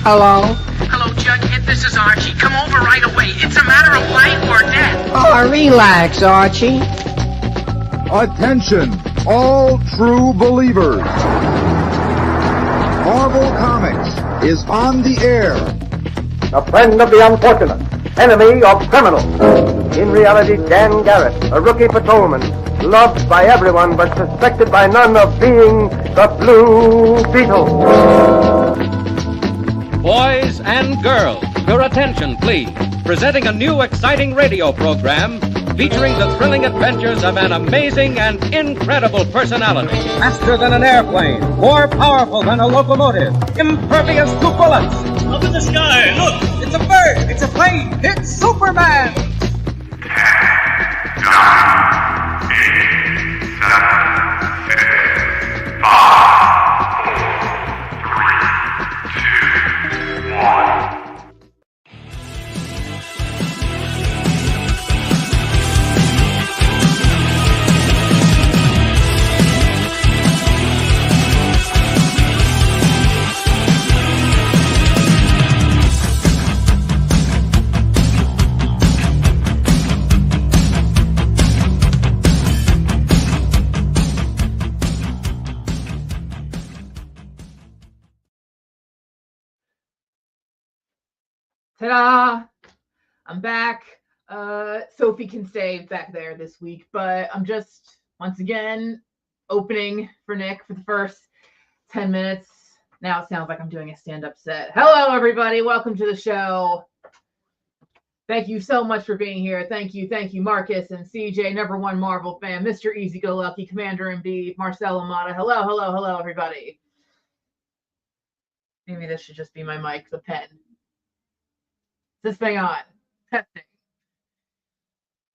Hello? Hello, Jughead. This is Archie. Come over right away. It's a matter of life or death. Oh, relax, Archie. Attention, all true believers. Marvel Comics is on the air. A friend of the unfortunate, enemy of criminals. In reality, Dan Garrett, a rookie patrolman, loved by everyone but suspected by none of being the Blue Beetle. Boys and girls, your attention, please. Presenting a new exciting radio program featuring the thrilling adventures of an amazing and incredible personality. Faster than an airplane, more powerful than a locomotive, impervious to bullets. Up in the sky, look! It's a bird, it's a plane, it's Superman! 10, 9, 8, 7, 6, 5, 4, 3, 2, 1. Ta-da! I'm back. Sophie can stay back there this week, but I'm just, once again, opening for Nick for the first 10 minutes. Now it sounds like I'm doing a stand-up set. Hello, everybody. Welcome to the show. Thank you so much for being here. Thank you, Marcus and CJ, number one Marvel fan, Mr. Easy-Go-Lucky, Commander MB, Marcel Amata. Hello, everybody. Maybe this should just be my mic, the pen. This thing on. Testing.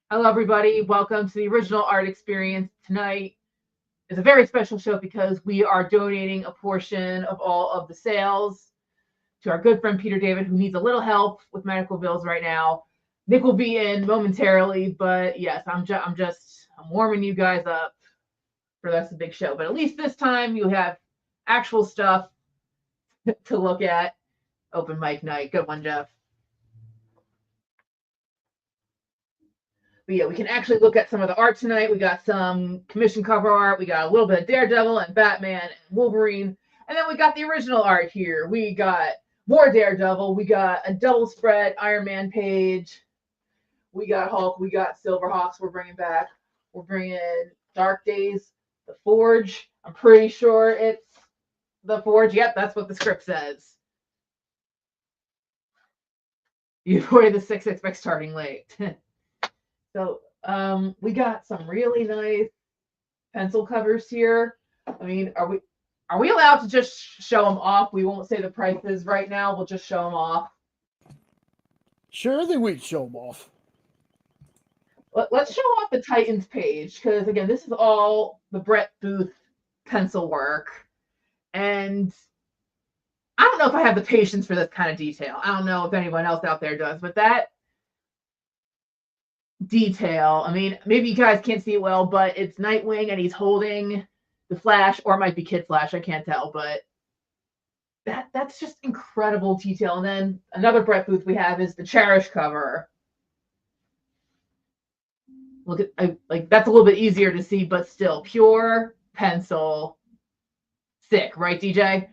Hello, everybody. Welcome to the original art experience. Tonight is a very special show because we are donating a portion of all of the sales to our good friend Peter David, who needs a little help with medical bills right now. Nick will be in momentarily, but yes, I'm warming you guys up for the rest of the big show. But at least this time you have actual stuff to look at. Open mic night. Good one, Jeff. But yeah, we can actually look at some of the art tonight. We got some commission cover art. We got a little bit of Daredevil and Batman and Wolverine. And then we got the original art here. We got more Daredevil. We got a double spread Iron Man page. We got Hulk. We got Silverhawks we're bringing back. We're bringing Dark Days, The Forge. I'm pretty sure it's The Forge. Yep, that's what the script says. You avoided the 6 by starting late. So we got some really nice pencil covers here. I mean, are we allowed to just show them off? We won't say the prices right now. We'll just show them off. Sure, then we show them off. Let's show off the Titans page because, again, this is all the Brett Booth pencil work. And I don't know if I have the patience for this kind of detail. I don't know if anyone else out there does, but that detail, I mean, maybe you guys can't see it well, but it's Nightwing and he's holding the Flash, or it might be Kid Flash, I can't tell, but that's just incredible detail. And then another Brett Booth we have is the Cherish cover. Look at, like, that's a little bit easier to see, but still pure pencil. Sick, right, DJ?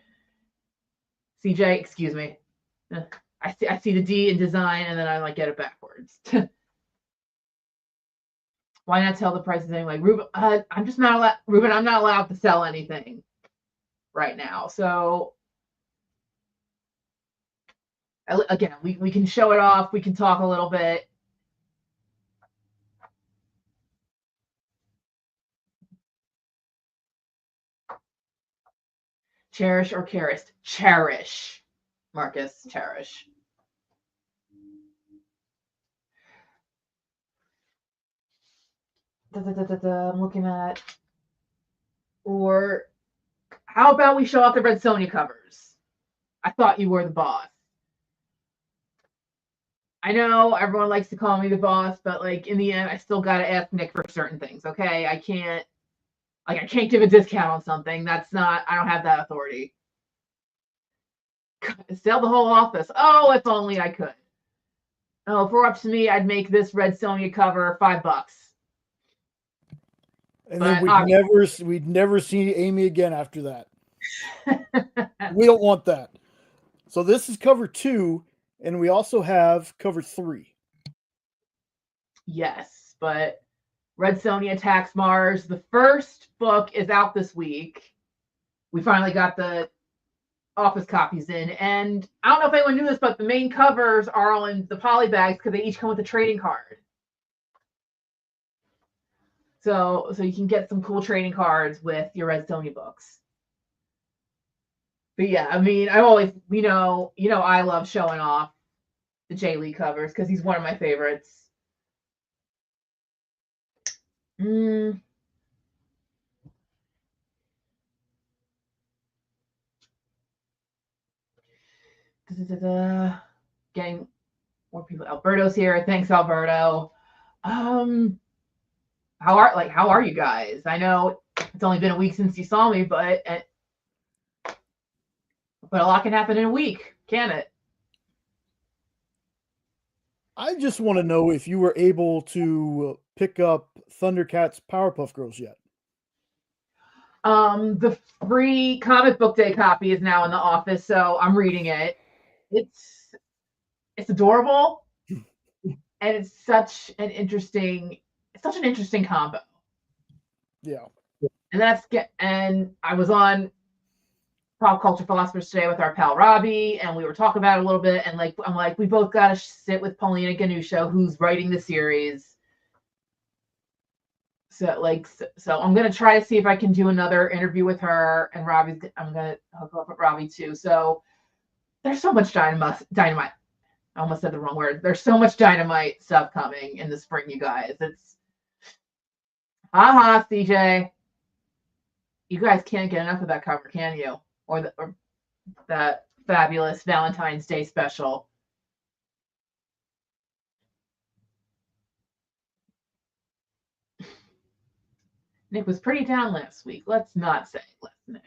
CJ, excuse me. I see the D in design and then I like get it backwards. Why not tell the prices anyway? Ruben, I'm just not allowed. Ruben, I'm not allowed to sell anything right now. So again, we can show it off. We can talk a little bit. Cherish or Cherish? Cherish, Marcus. Cherish. I'm looking at, or how about we show off the Red Sonja covers? I thought you were the boss. I know everyone likes to call me the boss, but like in the end, I still got to ask Nick for certain things. Okay, I can't give a discount on something. That's not. I don't have that authority. Sell the whole office. Oh, if only I could. Oh, if it were up to me, I'd make this Red Sonja cover $5. And But then we'd never see Amy again after that. We don't want that. So this is cover 2, and we also have cover 3. Yes, but Red Sonja Attacks Mars. The first book is out this week. We finally got the office copies in, and I don't know if anyone knew this, but the main covers are all in the poly bags because they each come with a trading card. So you can get some cool trading cards with your Red Sonja books. But yeah, I mean, I always, I love showing off the Jay Lee covers because he's one of my favorites. Getting more people. Alberto's here. Thanks, Alberto. How are you guys? I know it's only been a week since you saw me, but a lot can happen in a week, can it? I just want to know if you were able to pick up Thundercats Powerpuff Girls yet. The free comic book day copy is now in the office, so I'm reading it. It's adorable, and it's such an interesting combo. Yeah. And I was on Pop Culture Philosophers today with our pal Robbie, and we were talking about it a little bit, and I'm like, we both got to sit with Paulina Ganusha, who's writing the series. So I'm gonna try to see if I can do another interview with her, and I'm gonna hook up with Robbie too. So there's so much dynamite. I almost said the wrong word. There's so much dynamite stuff coming in the spring, you guys. It's CJ. You guys can't get enough of that cover, can you? Or that fabulous Valentine's Day special. Nick was pretty down last week. Let's not say Nick.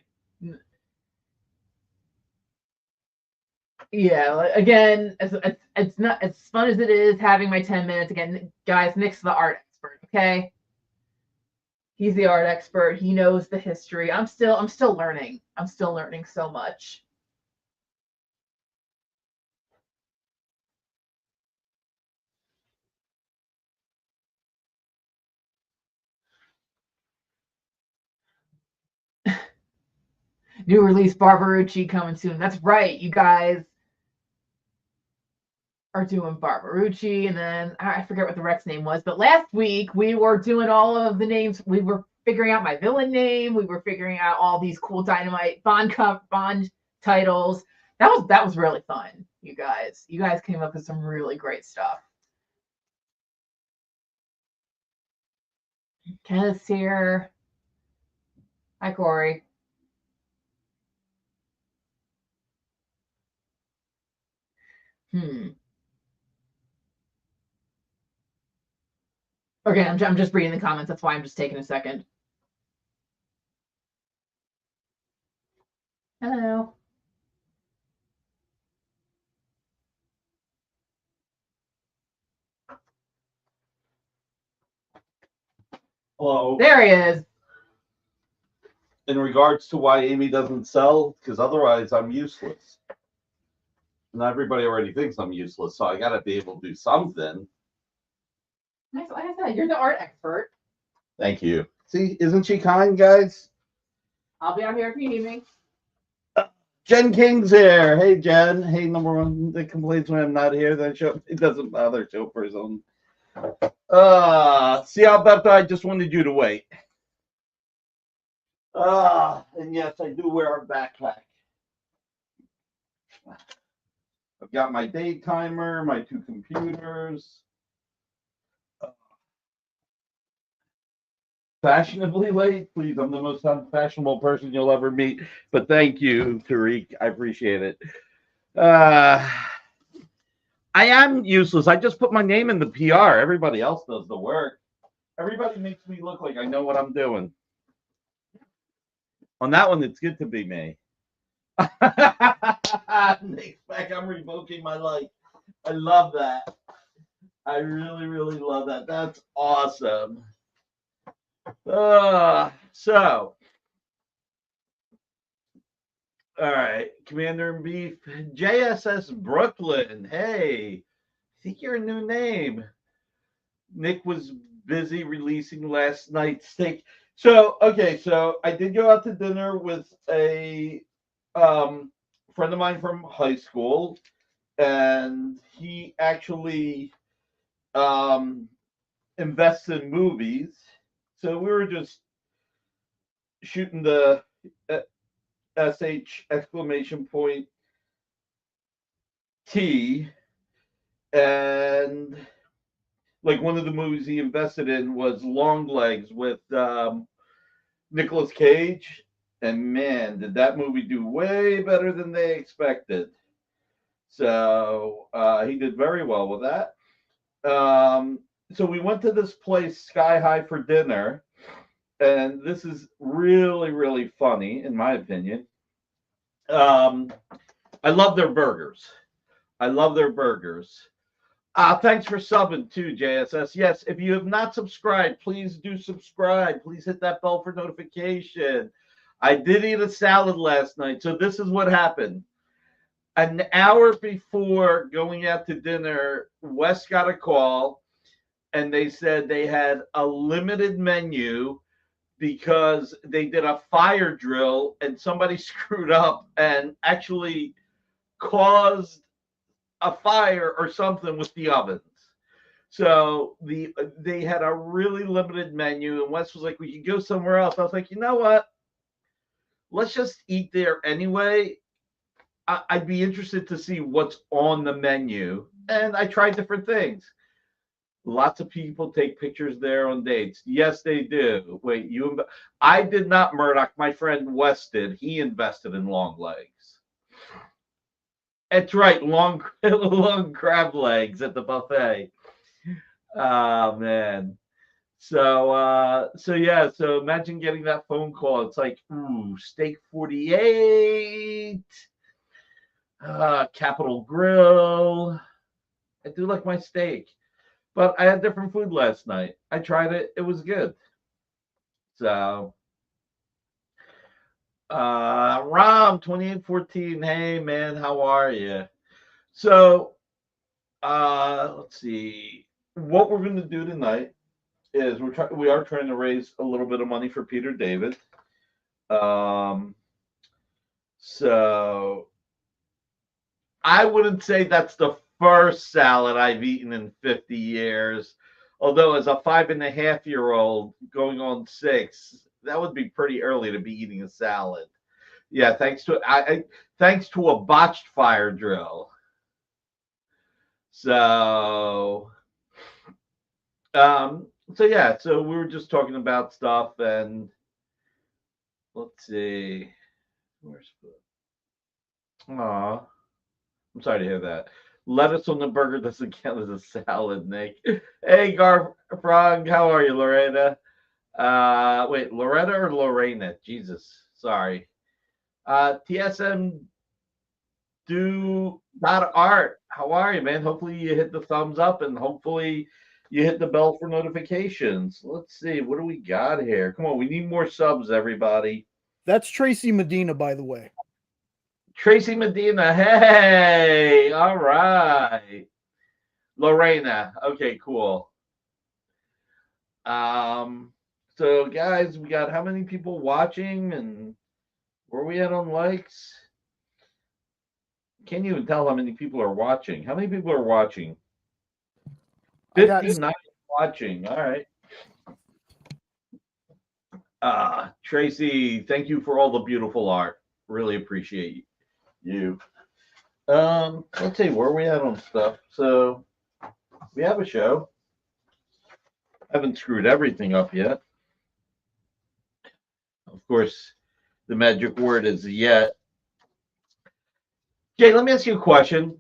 Yeah, again, it's not as fun as it is having my 10 minutes. Again, guys, Nick's the art expert, okay? He's the art expert. He knows the history. I'm still learning. I'm still learning so much. New release Barbarucci coming soon. That's right, you guys are doing Barbarucci, and then I forget what the Rex name was, but last week we were doing all of the names. We were figuring out my villain name. We were figuring out all these cool Dynamite Bond titles. That was really fun, you guys. You guys came up with some really great stuff. Kenneth's here. Hi, Corey. Okay, I'm just reading the comments. That's why I'm just taking a second. Hello. Hello. There he is. In regards to why Amy doesn't sell, because otherwise I'm useless. And everybody already thinks I'm useless, so I got to be able to do something. Like I said, you're the art expert. Thank you. See, isn't she kind, guys? I'll be out here if you need me. Jen King's here. Hey, Jen. Hey, number one that complains when I'm not here. That show it doesn't bother show for his own. See, Alberto, I just wanted you to wait. And yes, I do wear a backpack. I've got my day timer, my 2 computers. Fashionably late, please. I'm the most unfashionable person you'll ever meet. But thank you, Tariq. I appreciate it. I am useless. I just put my name in the PR. Everybody else does the work. Everybody makes me look like I know what I'm doing. On that one, it's good to be me. Nick's back. I'm revoking my like. I love that. I really, really love that. That's awesome. So, all right, Commander in Beef, JSS Brooklyn. Hey, I think you're a new name. Nick was busy releasing last night's steak. So, okay, so I did go out to dinner with a friend of mine from high school, and he actually invests in movies. So we were just shooting the SH exclamation point T, and like one of the movies he invested in was Long Legs with Nicolas Cage, and man, did that movie do way better than they expected. So he did very well with that. So we went to this place, Sky High, for dinner, and this is really, really funny, in my opinion. I love their burgers. I love their burgers. Thanks for subbing too, JSS. Yes, if you have not subscribed, please do subscribe. Please hit that bell for notification. I did eat a salad last night, so this is what happened. An hour before going out to dinner, Wes got a call, and they said they had a limited menu because they did a fire drill and somebody screwed up and actually caused a fire or something with the ovens. So they had a really limited menu, and Wes was like, we could go somewhere else. I was like, you know what? Let's just eat there anyway. I'd be interested to see what's on the menu. And I tried different things. Lots of people take pictures there on dates. Yes, they do. Wait, I did not, Murdoch. My friend Wes did. He invested in Long Legs. That's right, long crab legs at the buffet. Oh man. So yeah, so imagine getting that phone call. It's like, ooh, steak 48, Capital Grill. I do like my steak, but I had different food last night. I tried it. It was good. So Rom 2814, hey man, how are you? So let's see. What we're going to do tonight is we are trying to raise a little bit of money for Peter David. So I wouldn't say that's the first salad I've eaten in 50 years. Although as a 5.5-year-old going on 6, that would be pretty early to be eating a salad. Yeah, thanks to a botched fire drill. So yeah, so we were just talking about stuff, and let's see. Where's Aw. I'm sorry to hear that. Lettuce on the burger doesn't count as a salad, Nick. Hey, Frog, how are you, Lorena? Wait, Loretta or Lorena? Jesus, sorry. TSM art. How are you, man? Hopefully you hit the thumbs up, and hopefully you hit the bell for notifications. Let's see, what do we got here? Come on, we need more subs, everybody. That's Tracy Medina, by the way. Tracy Medina, hey, all right. Lorena, okay, cool. So guys, we got how many people watching, and where are we at on likes? Can't even tell how many people are watching. How many people are watching? 59 watching. All right. Tracy, thank you for all the beautiful art. Really appreciate you. Let's see, where are we at on stuff? So we have a show. I haven't screwed everything up yet. Of course, the magic word is yet. Jay, let me ask you a question.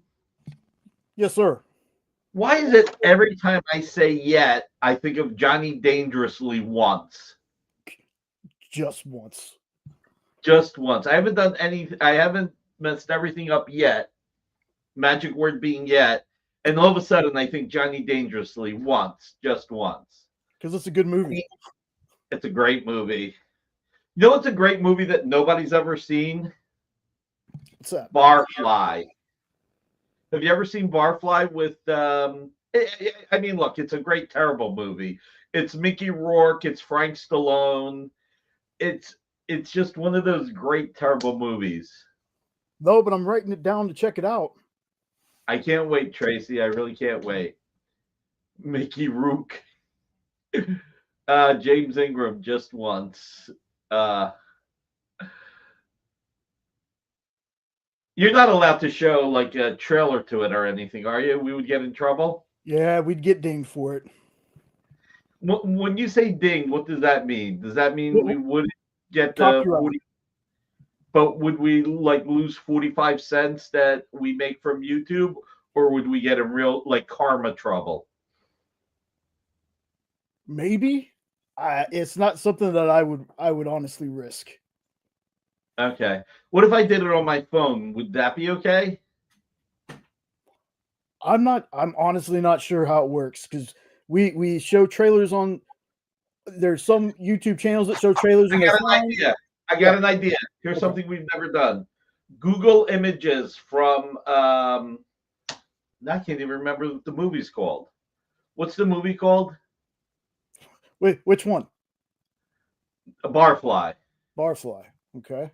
Yes, sir. Why is it every time I say yet, I think of Johnny Dangerously once? Just once. Just once. I haven't done any. I haven't messed everything up yet. Magic word being yet. And all of a sudden, I think Johnny Dangerously once, just once. Because it's a good movie. It's a great movie. You know, it's a great movie that nobody's ever seen. What's that? Barfly. Have you ever seen Barfly with? I mean, look, it's a great, terrible movie. It's Mickey Rourke. It's Frank Stallone. It's just one of those great, terrible movies. No, but I'm writing it down to check it out. I can't wait, Tracy. I really can't wait. Mickey Rourke. James Ingram just once. You're not allowed to show like a trailer to it or anything, are you? We would get in trouble. Yeah, we'd get dinged for it. When you say ding, what does that mean? Does that mean we wouldn't get the Copyright. 40, but would we like lose 45 cents that we make from YouTube, or would we get in real like karma trouble? Maybe. It's not something that I would honestly risk. Okay. What if I did it on my phone? Would that be okay? I'm honestly not sure how it works because we show trailers on. There's some YouTube channels that show trailers. I got an idea. Here's something we've never done. Google images from I can't even remember what the movie's called. What's the movie called? Wait, which one? A Barfly. Barfly. Okay.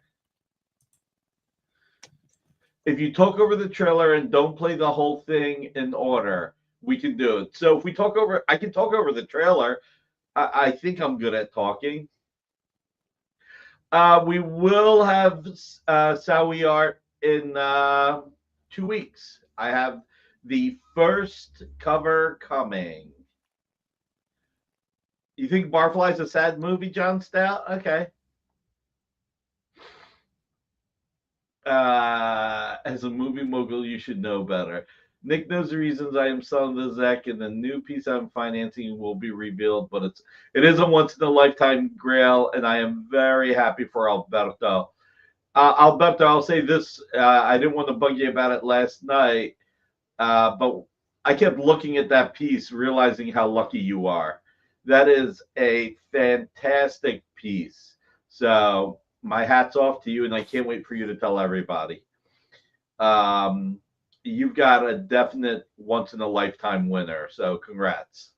If you talk over the trailer and don't play the whole thing in order, we can do it. So if we talk over, I can talk over the trailer. I think I'm good at talking. We will have Sawi art in 2 weeks. I have the first cover coming. You think Barfly's a sad movie, John Stout? Okay. As a movie mogul, you should know better. Nick knows the reasons I am selling the Zek, and the new piece I'm financing will be revealed, but it is a once in a lifetime grail, and I am very happy for Alberto. Alberto, I'll say this: I didn't want to bug you about it last night, but I kept looking at that piece, realizing how lucky you are. That is a fantastic piece. So my hat's off to you, and I can't wait for you to tell everybody. You've got a definite once-in-a-lifetime winner, so congrats.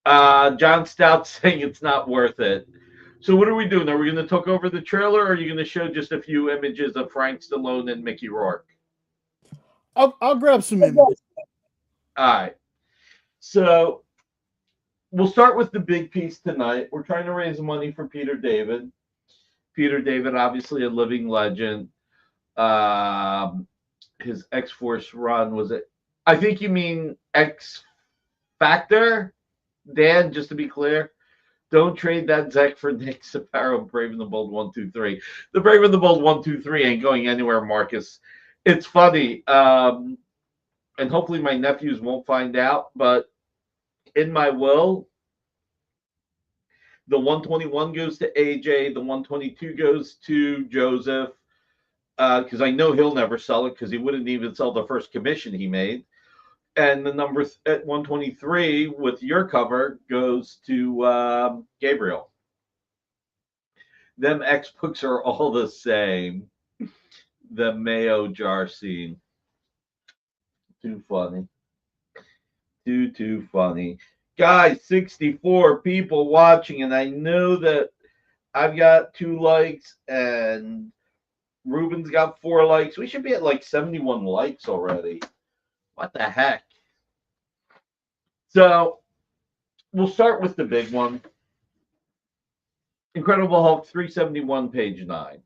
John Stout saying it's not worth it. So what are we doing? Are we going to talk over the trailer, or are you going to show just a few images of Frank Stallone and Mickey Rourke? I'll grab some images. All right. So we'll start with the big piece tonight. We're trying to raise money for Peter David. Peter David, obviously a living legend. His X-Force run was it? I think you mean X Factor, Dan. Just to be clear, don't trade that Zek for Nick Saparo, Brave and the Bold 123. The Brave and the Bold 123 ain't going anywhere, Marcus. It's funny, and hopefully my nephews won't find out, but in my will, the 121 goes to AJ, the 122 goes to Joseph, because I know he'll never sell it because he wouldn't even sell the first commission he made. And the number at 123 with your cover goes to Gabriel. Them X books are all the same. The mayo jar scene. Too funny. Too funny. Guys, 64 people watching, and I know that I've got 2 likes and Ruben's got 4 likes. We should be at like 71 likes already. What the heck? So we'll start with the big one. Incredible Hulk 371, page 9.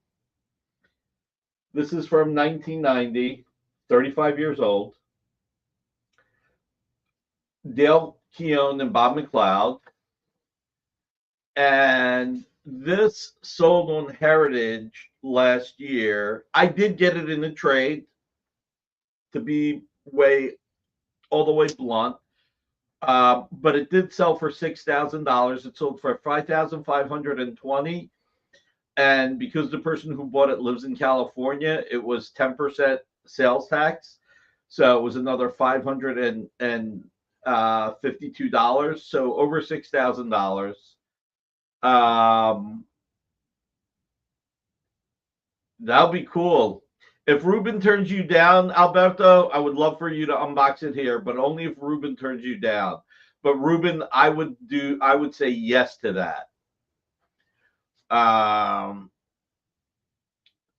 This is from 1990, 35 years old. Dale Keown and Bob McLeod. And this sold on Heritage last year. I did get it in a trade, to be all the way blunt. But it did sell for $6,000. It sold for $5,520. and because the person who bought it lives in California, it was 10% sales tax. So it was another $552. So over $6,000. That'll be cool. If Ruben turns you down, Alberto, I would love for you to unbox it here, but only if Ruben turns you down. But Ruben, I would say yes to that.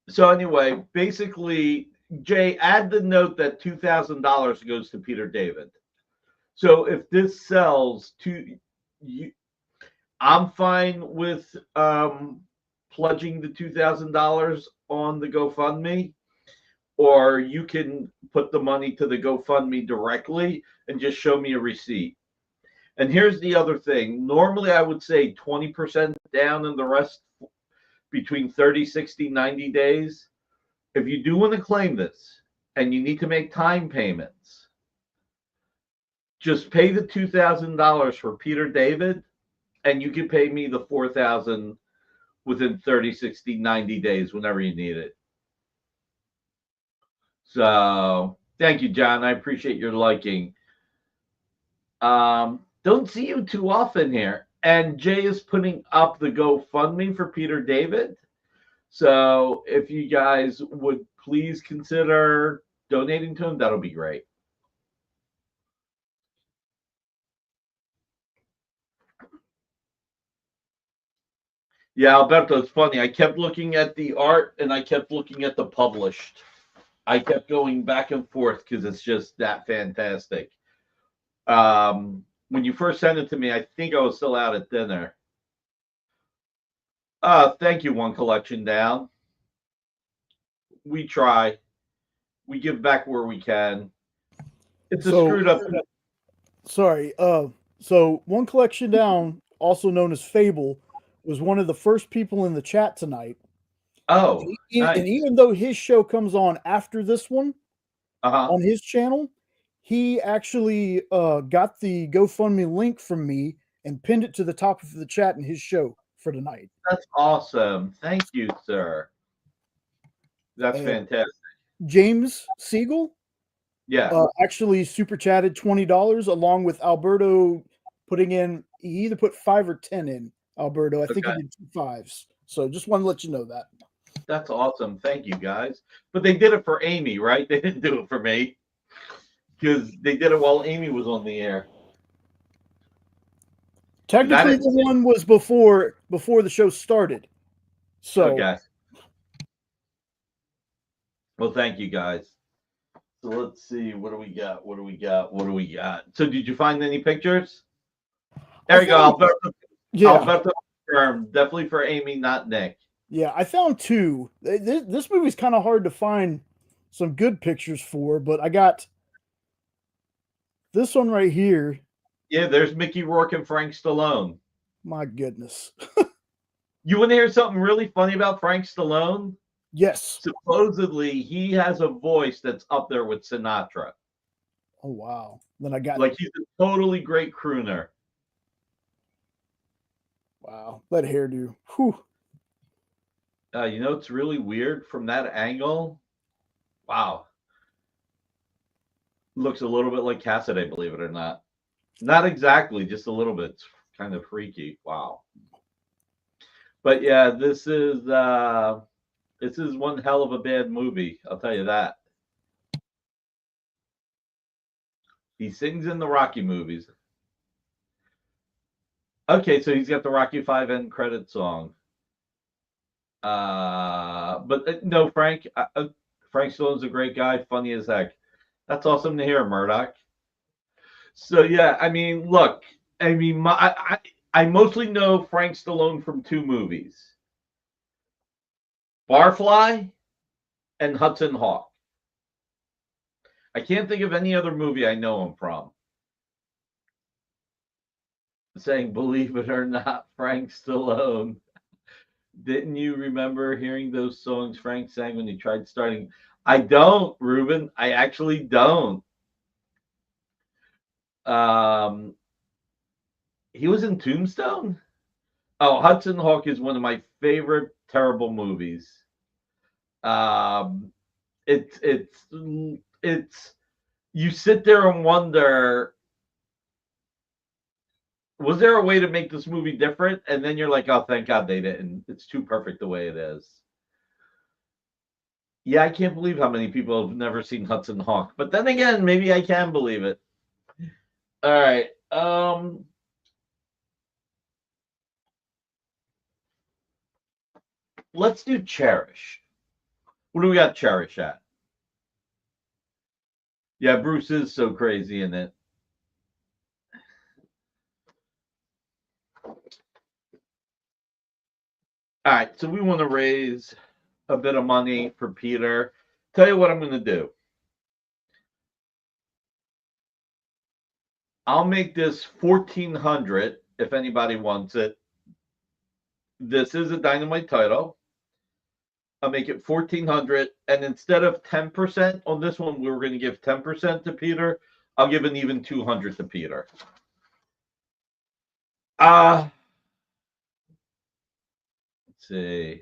So anyway, basically, Jay, add the note that $2,000 goes to Peter David. So if this sells I'm fine with pledging the $2,000 on the GoFundMe, or you can put the money to the GoFundMe directly and just show me a receipt. And here's the other thing. Normally, I would say 20% down and the rest between 30, 60, 90 days. If you do want to claim this and you need to make time payments, just pay the $2,000 for Peter David, and you can pay me the $4,000 within 30, 60, 90 days whenever you need it. So thank you, John. I appreciate your liking. Don't see you too often here. And Jay is putting up the GoFundMe for Peter David. So if you guys would please consider donating to him, that'll be great. Yeah, Alberto, it's funny. I kept looking at the art and I kept looking at the published. I kept going back and forth because it's just that fantastic. When you first sent it to me, I think I was still out at dinner. Thank you, One Collection Down. We try. We give back where we can. It's a screwed up. Sorry. So One Collection Down, also known as Fable, was one of the first people in the chat tonight. Oh, nice. And even though his show comes on after this one on his channel, he actually got the GoFundMe link from me and pinned it to the top of the chat in his show for tonight. That's awesome. Thank you, sir. That's fantastic. James Siegel, yeah, actually super chatted $20 along with Alberto putting in. He either put 5 or 10 in. Alberto, I think he did 2 5s. So just want to let you know that. That's awesome. Thank you, guys. But they did it for Amy, right? They didn't do it for me because they did it while Amy was on the air. Technically, the one was before the show started. So okay. Well, thank you, guys. So let's see. What do we got? What do we got? What do we got? So did you find any pictures? There you go. Alberto. Yeah. Alberto confirmed. Definitely for Amy, not Nick. Yeah, I found 2. This movie's kind of hard to find some good pictures for, but I got this one right here. Yeah, there's Mickey Rourke and Frank Stallone. My goodness. You want to hear something really funny about Frank Stallone? Yes. Supposedly, he has a voice that's up there with Sinatra. Oh, wow. Then I got he's a totally great crooner. Wow. That hairdo. Whew. It's really weird from that angle. Wow. Looks a little bit like Cassidy, believe it or not. Not exactly, just a little bit. It's kind of freaky. Wow. But yeah, this is one hell of a bad movie. I'll tell you that. He sings in the Rocky movies. Okay, so he's got the Rocky 5 end credit song. But no, Frank Stallone's a great guy, funny as heck. That's awesome to hear, Murdoch. So yeah, I mean, look, I mean, I mostly know Frank Stallone from 2 movies, Barfly and Hudson Hawk. I can't think of any other movie I know him from. Saying, believe it or not, Frank Stallone. Didn't you remember hearing those songs Frank sang when he tried starting? I don't, Ruben. I actually don't. He was in Tombstone? Oh, Hudson Hawk is one of my favorite terrible movies. Um, it's you sit there and wonder, was there a way to make this movie different? And then you're like, oh, thank God they didn't. It's too perfect the way it is. Yeah, I can't believe how many people have never seen Hudson Hawk. But then again, maybe I can believe it. All right. Let's do Cherish. What do we got Cherish at? Yeah, Bruce is so crazy in it. All right, so we want to raise a bit of money for Peter. Tell you what I'm going to do. I'll make this 1,400 if anybody wants it. This is a Dynamite title. I'll make it 1,400, and instead of 10% on this one, we were going to give 10% to Peter. I'll give an even 200 to Peter. Let's see.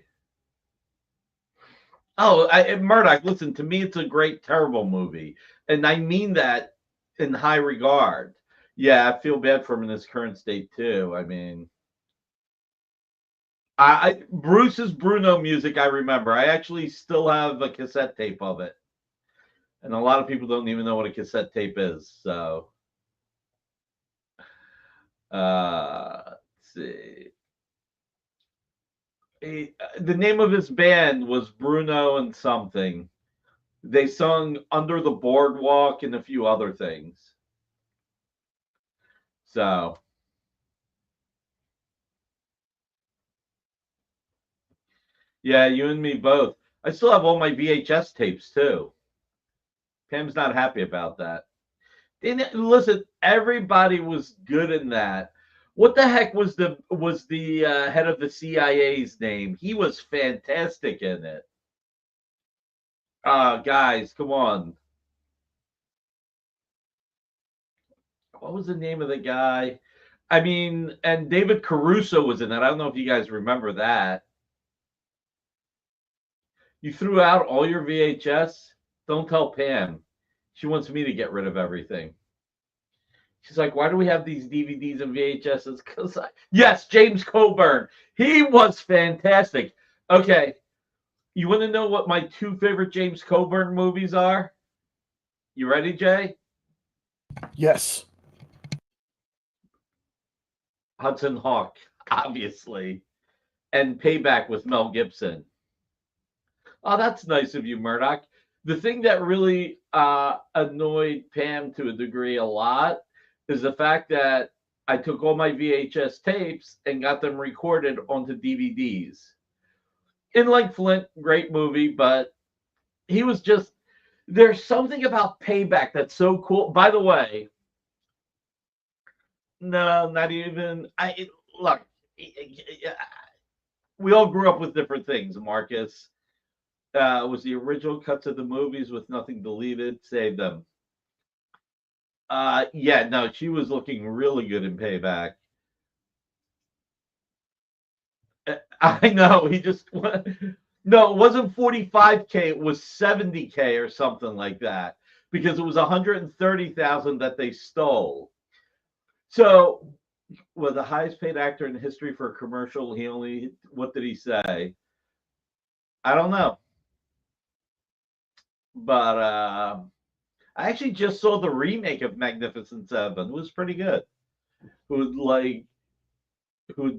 Oh, Murdoch, listen, to me, it's a great, terrible movie. And I mean that in high regard. Yeah, I feel bad for him in his current state, too. I mean, Bruce's Bruno music, I remember. I actually still have a cassette tape of it. And a lot of people don't even know what a cassette tape is. So, let's see. The name of his band was Bruno and something. They sung Under the Boardwalk and a few other things. So, yeah, you and me both. I still have all my VHS tapes too. Pam's not happy about that. And listen, everybody was good in that. What the heck was the head of the CIA's name? He was fantastic in it. Guys, come on. What was the name of the guy? I mean, and David Caruso was in it. I don't know if you guys remember that. You threw out all your VHS? Don't tell Pam. She wants me to get rid of everything. She's like, why do we have these DVDs and VHSs? Because yes, James Coburn. He was fantastic. Okay. You want to know what my two favorite James Coburn movies are? You ready, Jay? Yes. Hudson Hawk, obviously. And Payback with Mel Gibson. Oh, that's nice of you, Murdoch. The thing that really annoyed Pam to a degree a lot is the fact that I took all my VHS tapes and got them recorded onto DVDs. In like Flint, great movie, but he was just, there's something about Payback that's so cool. By the way, no, not even, look, we all grew up with different things, Marcus. Was the original cuts of the movies with nothing deleted, save them. Yeah, no, she was looking really good in Payback. I know, he just no, it wasn't 45K, it was 70K or something like that, because it was 130,000 that they stole. So, well, the highest paid actor in history for a commercial, he only, what did he say? I don't know. But I actually just saw the remake of Magnificent Seven. It was pretty good. Who'd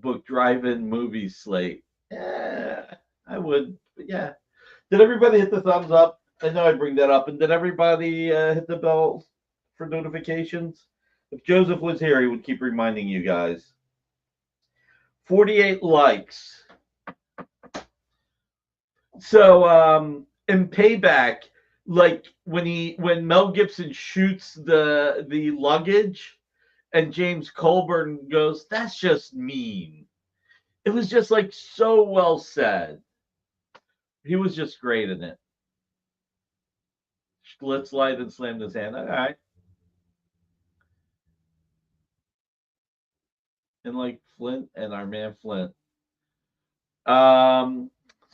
book drive-in movie slate? Yeah, I would. But yeah. Did everybody hit the thumbs up? I know I bring that up. And did everybody hit the bell for notifications? If Joseph was here, he would keep reminding you guys. 48 likes. So in Payback, like when Mel Gibson shoots the luggage and James Coburn goes, that's just mean. It was just like so well said. He was just great in it. Schlitz light and slammed his hand. All right. and like Flint and our man Flint. So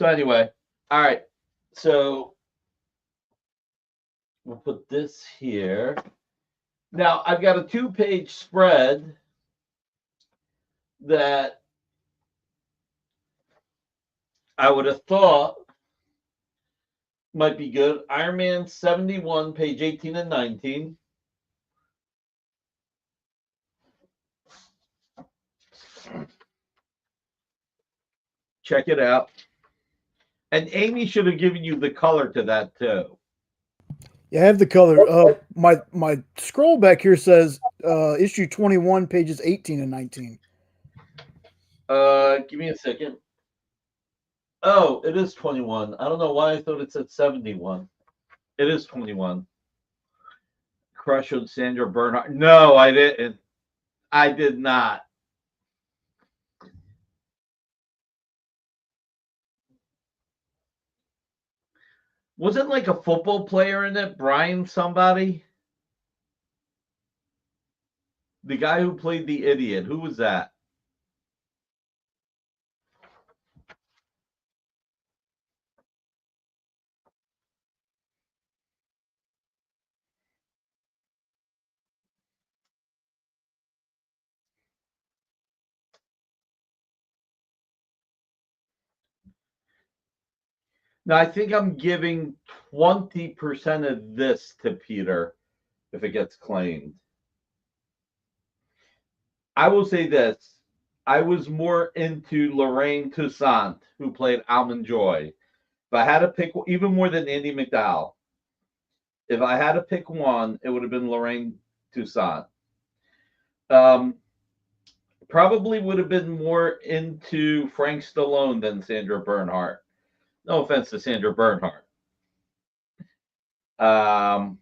anyway, all right. So we'll put this here. Now I've got a 2-page spread that I would have thought might be good. Iron Man 71, page 18 and 19. Check it out. And Amy should have given you the color to that too. Yeah, I have the color. My scroll back here says issue 21, pages 18 and 19. Give me a second. Oh, it is 21. I don't know why I thought it said 71. It is 21. Crush on Sandra Bernhard. No, I didn't. I did not. Wasn't like a football player in it? Brian somebody? The guy who played the idiot. Who was that? Now, I think I'm giving 20% of this to Peter if it gets claimed. I will say this. I was more into Lorraine Toussaint, who played Almond Joy. If I had to pick, even more than Andy McDowell, if I had to pick one, it would have been Lorraine Toussaint. Probably would have been more into Frank Stallone than Sandra Bernhard. No offense to Sandra Bernhard. The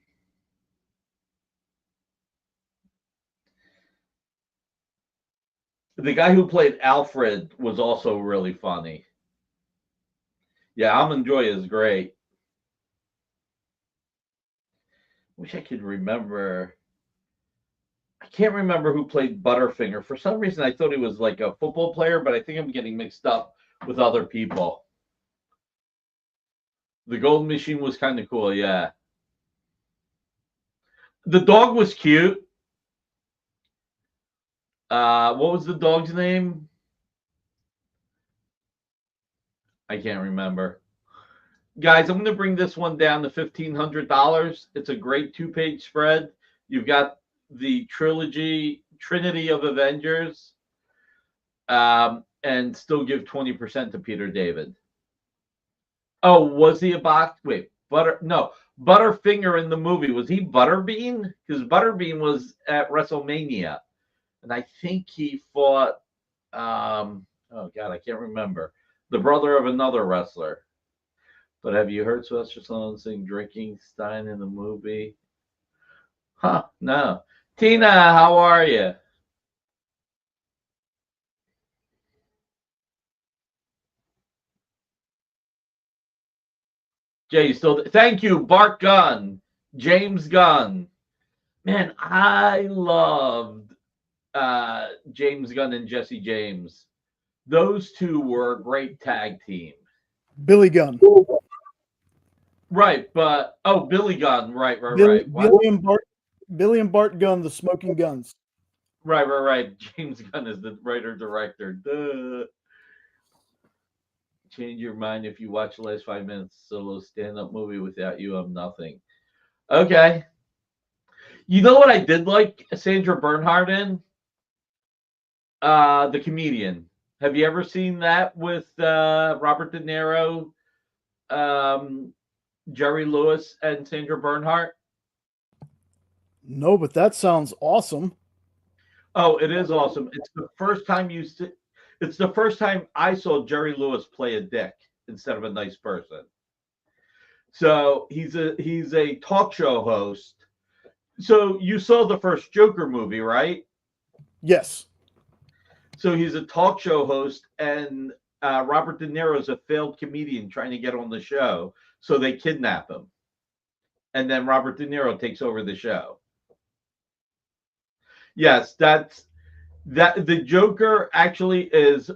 guy who played Alfred was also really funny. Yeah, Almond Joy is great. Wish I could remember. I can't remember who played Butterfinger. For some reason, I thought he was like a football player, but I think I'm getting mixed up with other people. The Golden Machine was kind of cool, yeah. The dog was cute. What was the dog's name? I can't remember. Guys, I'm going to bring this one down to $1,500. It's a great 2-page spread. You've got the Trinity of Avengers, and still give 20% to Peter David. Oh, was he a box? Wait, Butterfinger in the movie. Was he Butterbean? Because Butterbean was at WrestleMania. And I think he fought, oh God, I can't remember. The brother of another wrestler. But have you heard Sylvester Stallone sing Drinking Stein in the movie? Huh, no. Tina, how are you? Jay, still. Thank you, Bart Gunn, James Gunn. Man, I loved James Gunn and Jesse James. Those two were a great tag team. Billy Gunn. Right, but Billy Gunn, right. Billy and Bart Gunn, the Smoking Guns. Right. James Gunn is the writer-director. Duh. Change your mind if you watch the last 5 minutes solo stand-up movie. Without you, I'm nothing. Okay. You know what I did like Sandra Bernhard in? The Comedian. Have you ever seen that with Robert De Niro, Jerry Lewis, and Sandra Bernhard? No, but that sounds awesome. Oh, it is awesome. It's the first time it's the first time I saw Jerry Lewis play a dick instead of a nice person. So he's a talk show host. So you saw the first Joker movie, right? Yes. So he's a talk show host, and Robert De Niro is a failed comedian trying to get on the show. So they kidnap him. And then Robert De Niro takes over the show. Yes, That the Joker actually is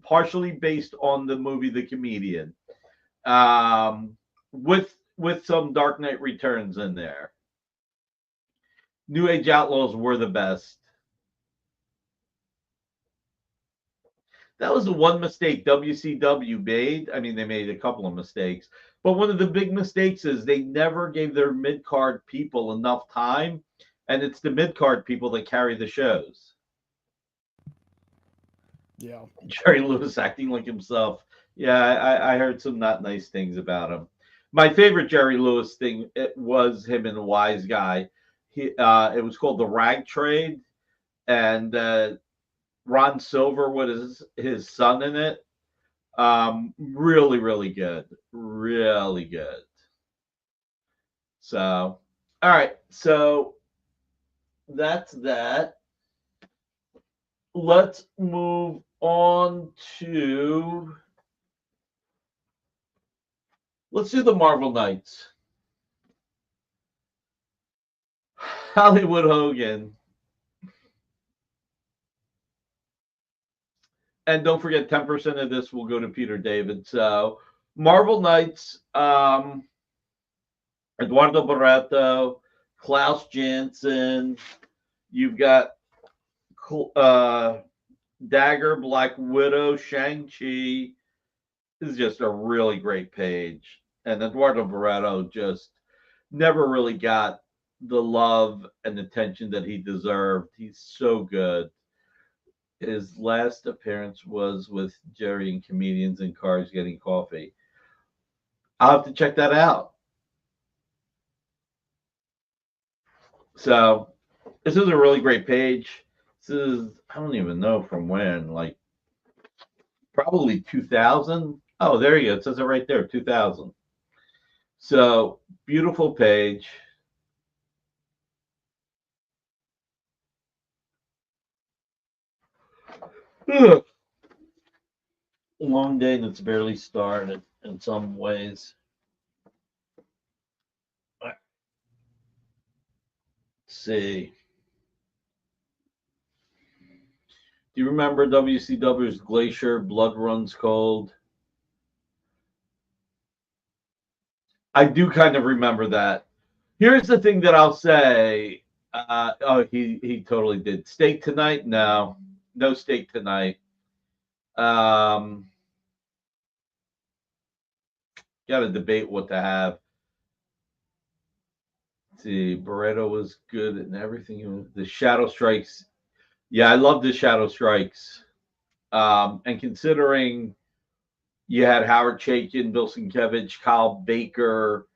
partially based on the movie The Comedian, with some Dark Knight Returns in there. New Age Outlaws were the best. That was the one mistake WCW made. I mean, they made a couple of mistakes, but one of the big mistakes is they never gave their mid card people enough time, and it's the mid card people that carry the shows. Yeah. Jerry Lewis acting like himself. Yeah, I heard some not nice things about him. My favorite Jerry Lewis thing was him and the Wise Guy. It was called The Rag Trade, and Ron Silver with his son in it. Really, really good. Really good. So, all right. So that's that. Let's move on to. Let's do the Marvel Knights. Hollywood Hogan. And don't forget, 10% of this will go to Peter David. So, Marvel Knights, Eduardo Barreto, Klaus Janson. You've got Dagger, Black Widow, Shang-Chi. This is just a really great page. And Eduardo Barreto just never really got the love and attention that he deserved. He's so good. His last appearance was with Jerry and Comedians in Cars Getting Coffee. I'll have to check that out. So this is a really great page. This is, I don't even know from when, like probably 2000. Oh, there you go. It says it right there, 2000. So beautiful page. Ugh. Long day that's barely started in some ways. Let's see. Do you remember WCW's Glacier Blood Runs Cold? I do kind of remember that. Here's the thing that I'll say. He totally did. Steak tonight? No steak tonight. Got to debate what to have. Let's see, Barreto was good and everything. The Shadow Strikes. Yeah, I love the Shadow Strikes. And considering you had Howard Chaykin, Bill Sienkiewicz, Kyle Baker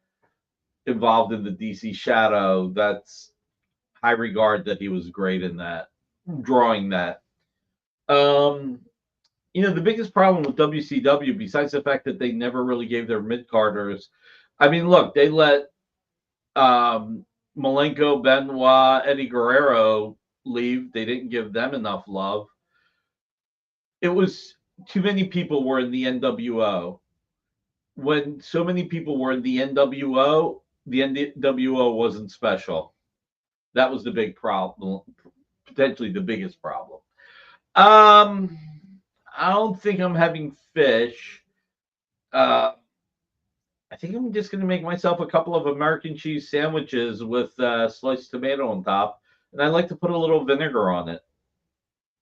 involved in the DC Shadow, that's high regard that he was great in that, drawing that. The biggest problem with WCW, besides the fact that they never really gave their mid-carders, I mean, look, they let Malenko, Benoit, Eddie Guerrero leave. They didn't give them enough love. It was too many people were in the NWO. When so many people were in the NWO wasn't special. That was the big problem, potentially the biggest problem. I don't think I'm having fish. I think I'm just going to make myself a couple of American cheese sandwiches with sliced tomato on top. And I like to put a little vinegar on it.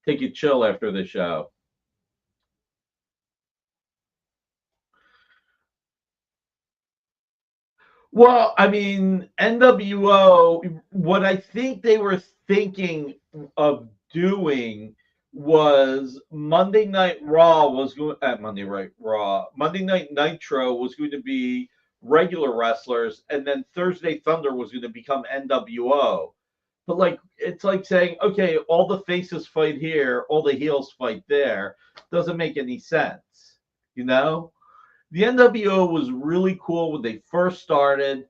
Take it chill after the show. Well, I mean, NWO, what I think they were thinking of doing was Monday Night Raw was going Monday Night Nitro was going to be regular wrestlers, and then Thursday Thunder was going to become NWO. But it's like saying, okay, all the faces fight here, all the heels fight there. Doesn't make any sense, you know? The NWO was really cool when they first started,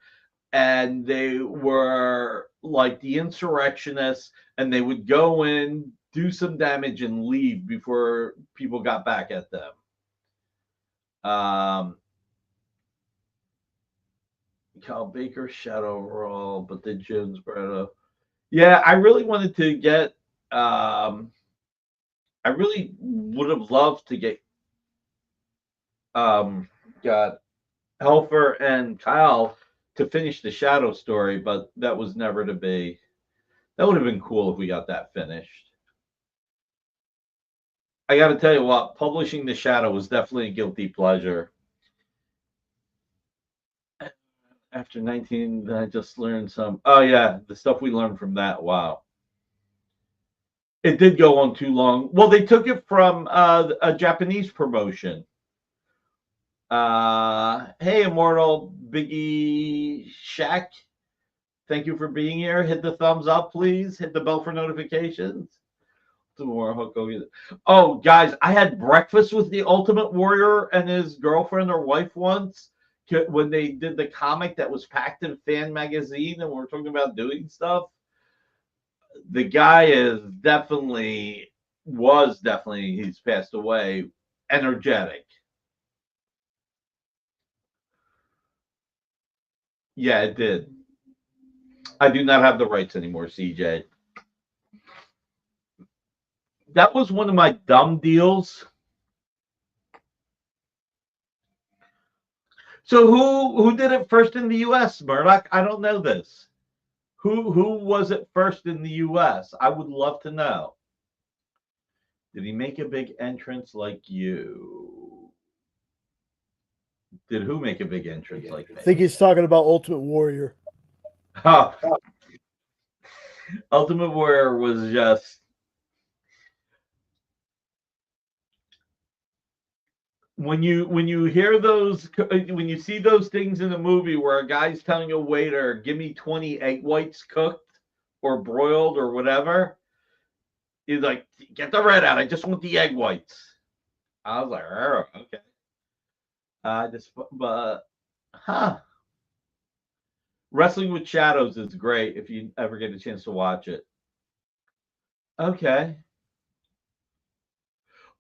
and they were like the insurrectionists, and they would go in, do some damage, and leave before people got back at them. Kyle Baker, Shadow Raw, but then Jones Barreto. Yeah, I really wanted to get I really would have loved to get got Helfer and Kyle to finish the Shadow story, but that was never to be. That would have been cool if we got that finished. I got to tell you what, publishing the Shadow was definitely a guilty pleasure. After 19, I just learned some. Oh yeah, the stuff we learned from that. Wow. It did go on too long. Well, they took it from a Japanese promotion. Hey, Immortal Biggie Shaq. Thank you for being here. Hit the thumbs up, please. Hit the bell for notifications. Oh, guys, I had breakfast with the Ultimate Warrior and his girlfriend or wife once when they did the comic that was packed in Fan Magazine, and we were talking about doing stuff. The guy was definitely, he's passed away, energetic. Yeah, it did. I do not have the rights anymore, CJ. That was one of my dumb deals. So who did it first in the U.S., Murdoch? I don't know this. Who was it first in the U.S.? I would love to know. Did he make a big entrance like you? Did who make a big entrance like me? I think he's talking about Ultimate Warrior. Oh. Ultimate Warrior was just... When you hear those, when you see those things in a movie where a guy's telling a waiter, give me 20 egg whites cooked or broiled or whatever, he's like, get the red out. I just want the egg whites. I was like, oh, okay. Wrestling with Shadows is great if you ever get a chance to watch it. Okay.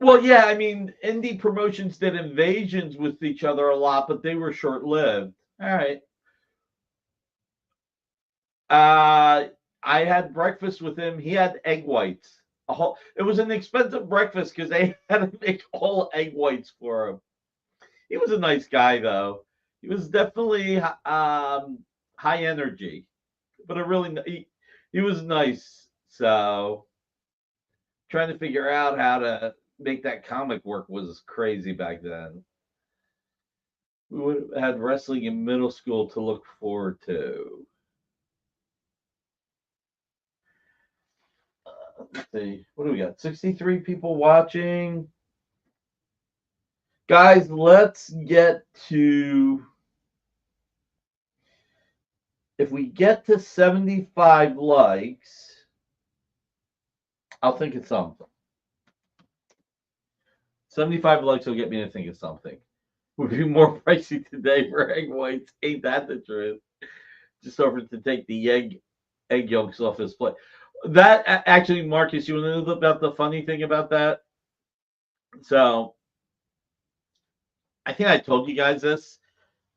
Well, yeah, I mean, indie promotions did invasions with each other a lot, but they were short-lived. All right. I had breakfast with him. He had egg whites. It was an expensive breakfast because they had to make all egg whites for him. He was a nice guy, though. He was definitely high energy, but he was nice. So trying to figure out how to make that comic work was crazy back then. We would have had wrestling in middle school to look forward to. Let's see. What do we got? 63 people watching. Guys, let's get to... If we get to 75 likes, I'll think of something. 75 likes will get me to think of something. Would be more pricey today for egg whites. Ain't that the truth? Just offered to take the egg yolks off his plate. That actually, Marcus, you want to know about the funny thing about that? So, I think I told you guys this.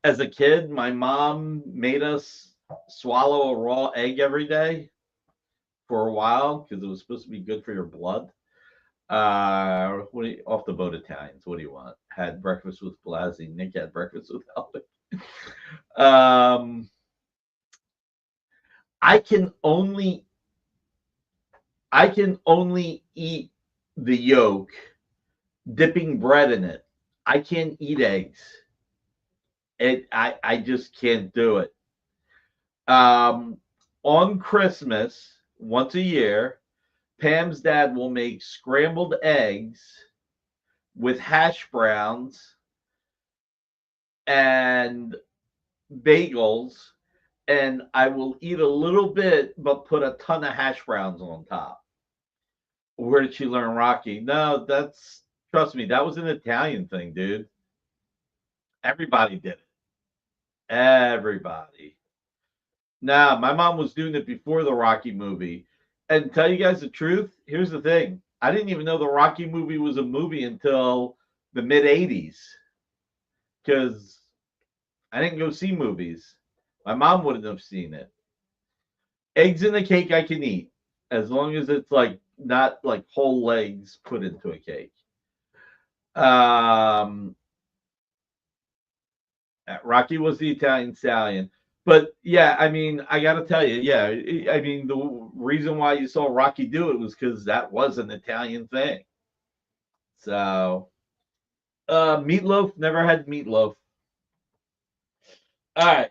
As a kid, my mom made us swallow a raw egg every day for a while because it was supposed to be good for your blood. Off the boat Italians, what do you want? Had breakfast with Blasey. Nick had breakfast with Albert. I can only eat the yolk, dipping bread in it. I can't eat eggs. I just can't do it. On Christmas, once a year, Pam's dad will make scrambled eggs with hash browns and bagels, and I will eat a little bit, but put a ton of hash browns on top. Where did she learn Rocky? No, trust me, that was an Italian thing, dude. Everybody did it. Everybody. Nah, my mom was doing it before the Rocky movie. And tell you guys the truth, here's the thing. I didn't even know the Rocky movie was a movie until the mid-'80s. Because I didn't go see movies. My mom wouldn't have seen it. Eggs in a cake I can eat. As long as it's like not like whole legs put into a cake. Rocky was the Italian stallion. But yeah, I mean, I got to tell you, yeah, I mean, the reason why you saw Rocky do it was because that was an Italian thing. So, meatloaf, never had meatloaf. All right,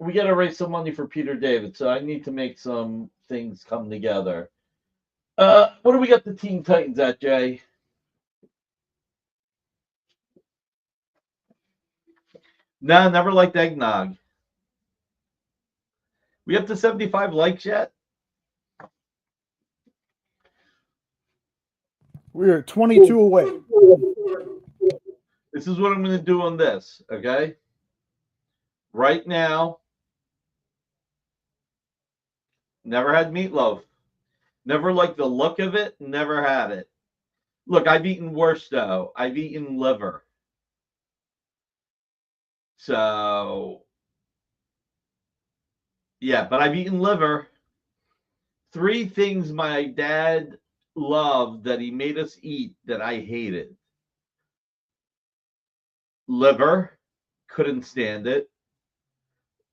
we got to raise some money for Peter David, so I need to make some things come together. What do we got the Teen Titans at, Jay? No, never liked eggnog. We up to 75 likes yet? We're 22 away. This is what I'm going to do on this, okay? Right now, never had meatloaf. Never liked the look of it, never had it. Look, I've eaten worse, though. I've eaten liver. So, yeah, but I've eaten liver. 3 things my dad loved that he made us eat that I hated. Liver, couldn't stand it.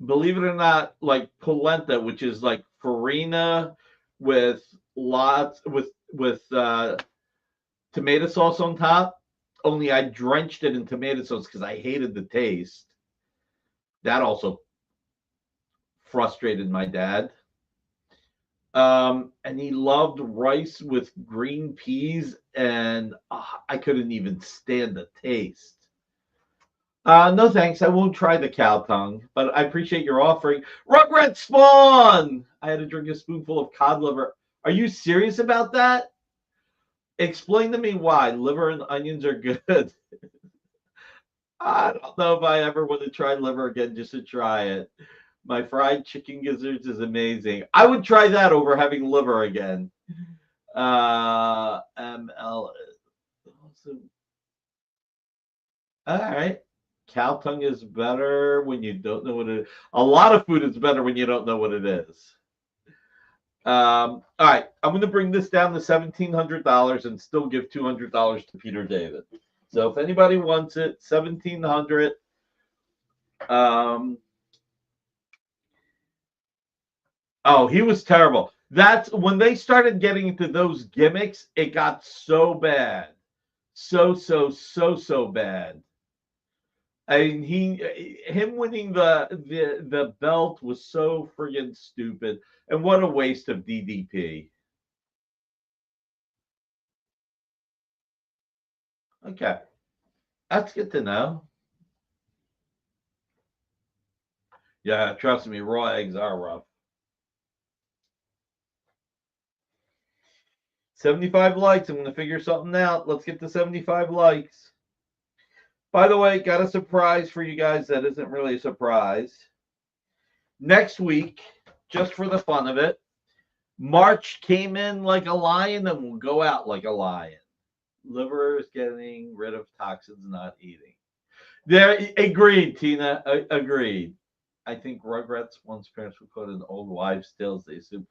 Believe it or not, like polenta, which is like farina with lots with tomato sauce on top. Only I drenched it in tomato sauce because I hated the taste. That also frustrated my dad. And he loved rice with green peas, and I couldn't even stand the taste. No thanks. I won't try the cow tongue, but I appreciate your offering. Rugrat Spawn! I had to drink a spoonful of cod liver. Are you serious about that? Explain to me why liver and onions are good. I don't know if I ever want to try liver again just to try it. My fried chicken gizzards is amazing. I would try that over having liver again. ML. All right. Cow tongue is better when you don't know what it is. A lot of food is better when you don't know what it is. All right. I'm going to bring this down to $1,700 and still give $200 to Peter David. So if anybody wants it, $1,700. Oh, he was terrible. That's when they started getting into those gimmicks, it got so bad. So bad. I mean, him winning the belt was so friggin' stupid. And what a waste of DDP. Okay. That's good to know. Yeah, trust me, raw eggs are rough. 75 likes. I'm going to figure something out. Let's get to 75 likes. By the way, got a surprise for you guys that isn't really a surprise. Next week, just for the fun of it, March came in like a lion and will go out like a lion. Liver is getting rid of toxins, not eating. There, agreed, Tina. Agreed. I think Rugrats once parents were quoted in old wives' tales. They assume.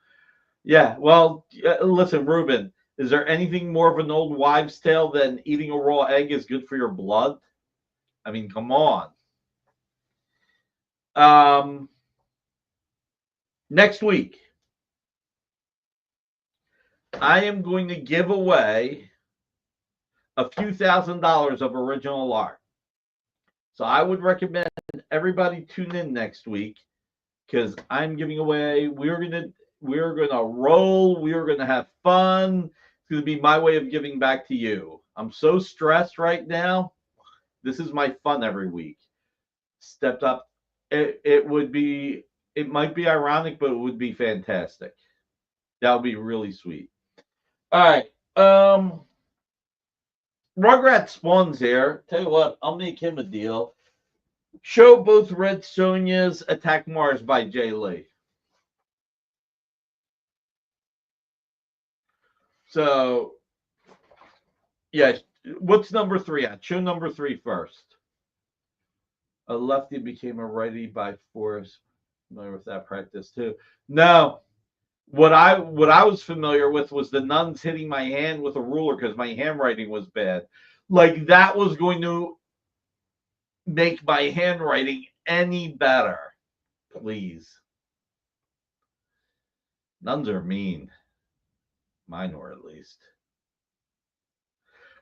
Yeah, well, listen, Ruben, is there anything more of an old wives' tale than eating a raw egg is good for your blood? I mean, come on. Next week, I am going to give away a few $1,000s of original art. So I would recommend everybody tune in next week because I'm giving away. We're gonna roll. We're gonna have fun. It's gonna be my way of giving back to you. I'm so stressed right now. This is my fun every week. Stepped up. It might be ironic, but it would be fantastic. That would be really sweet. All right. Rugrat Spawn's here. Tell you what, I'll make him a deal. Show both Red Sonja's Attack Mars by Jay Lee. So, yeah, what's number 3 at? Show number 3 first. A lefty became a righty by force. Familiar with that practice too? No. What I was familiar with was the nuns hitting my hand with a ruler because my handwriting was bad. Like that was going to make my handwriting any better. Please. Nuns are mean. Mine were, at least.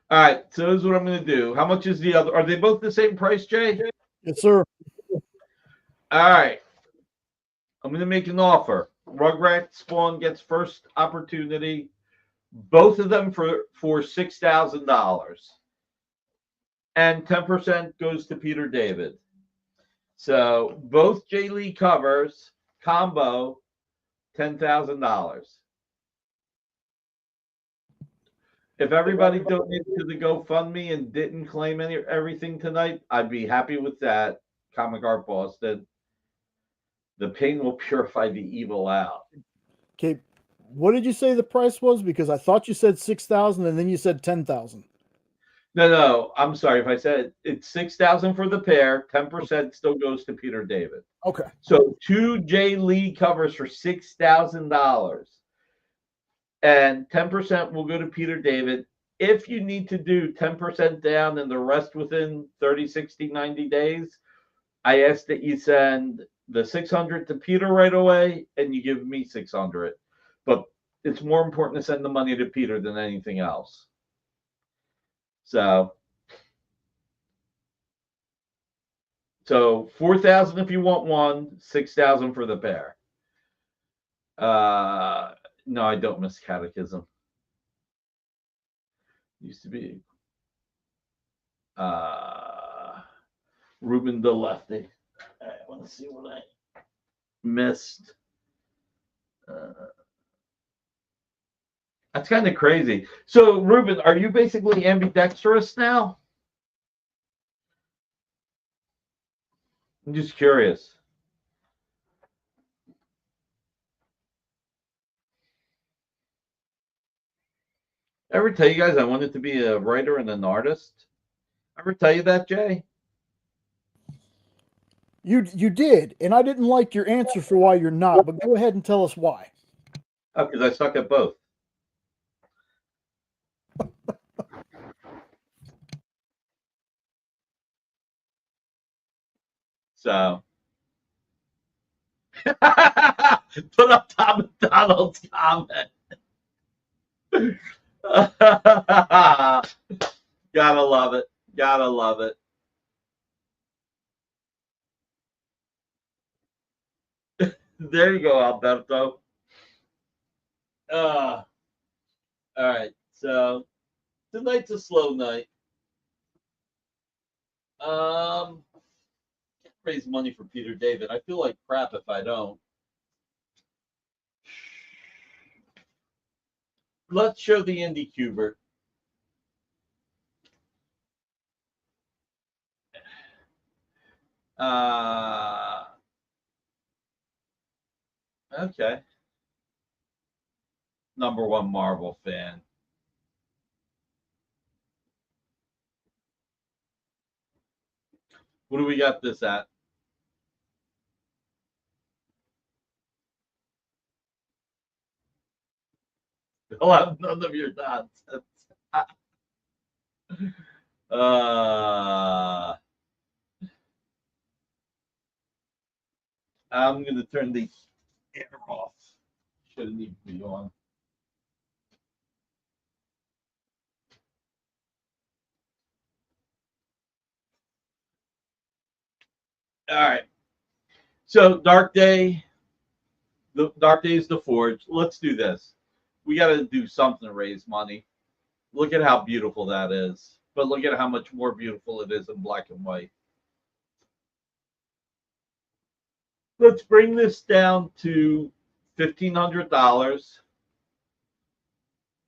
All right, so this is what I'm going to do. How much is the other? Are they both the same price, Jay? Yes, sir. All right. I'm going to make an offer. Rugrat Spawn gets first opportunity. Both of them for $6,000. And 10% goes to Peter David. So both J. Lee covers combo $10,000. If everybody donated to the GoFundMe and didn't claim everything tonight, I'd be happy with that. Comic Art Boston. The pain will purify the evil out. Okay, what did you say the price was? Because I thought you said 6,000 and then you said 10,000. No, I'm sorry if I said it's 6,000 for the pair. 10% still goes to Peter David. Okay. So 2 J. Lee covers for $6,000, and 10% will go to Peter David. If you need to do 10% down and the rest within 30, 60, 90 days, I ask that you send the 600 to Peter right away and you give me 600. But it's more important to send the money to Peter than anything else. So 4,000 if you want one, 6,000 for the pair. No, I don't miss Catechism. Used to be Ruben the Lefty. I want to see what I missed. That's kind of crazy. So, Ruben, are you basically ambidextrous now? I'm just curious. Ever tell you guys I wanted to be a writer and an artist? Ever tell you that, Jay? You did, and I didn't like your answer for why you're not, but go ahead and tell us why. Oh, because I suck at both. So put up Tom McDonald's comment. Gotta love it. Gotta love it. There you go, Alberto. All right. So tonight's a slow night. Raise money for Peter David. I feel like crap if I don't. Let's show the Indie Cuber. Okay. #1 Marvel fan. What do we got this at? I'll have none of your nonsense. I'm going to turn the air off. Shouldn't need to be on. All right. So Dark Day. The Dark Days the Forge. Let's do this. We got to do something to raise money. Look at how beautiful that is. But look at how much more beautiful it is in black and white. Let's bring this down to $1,500.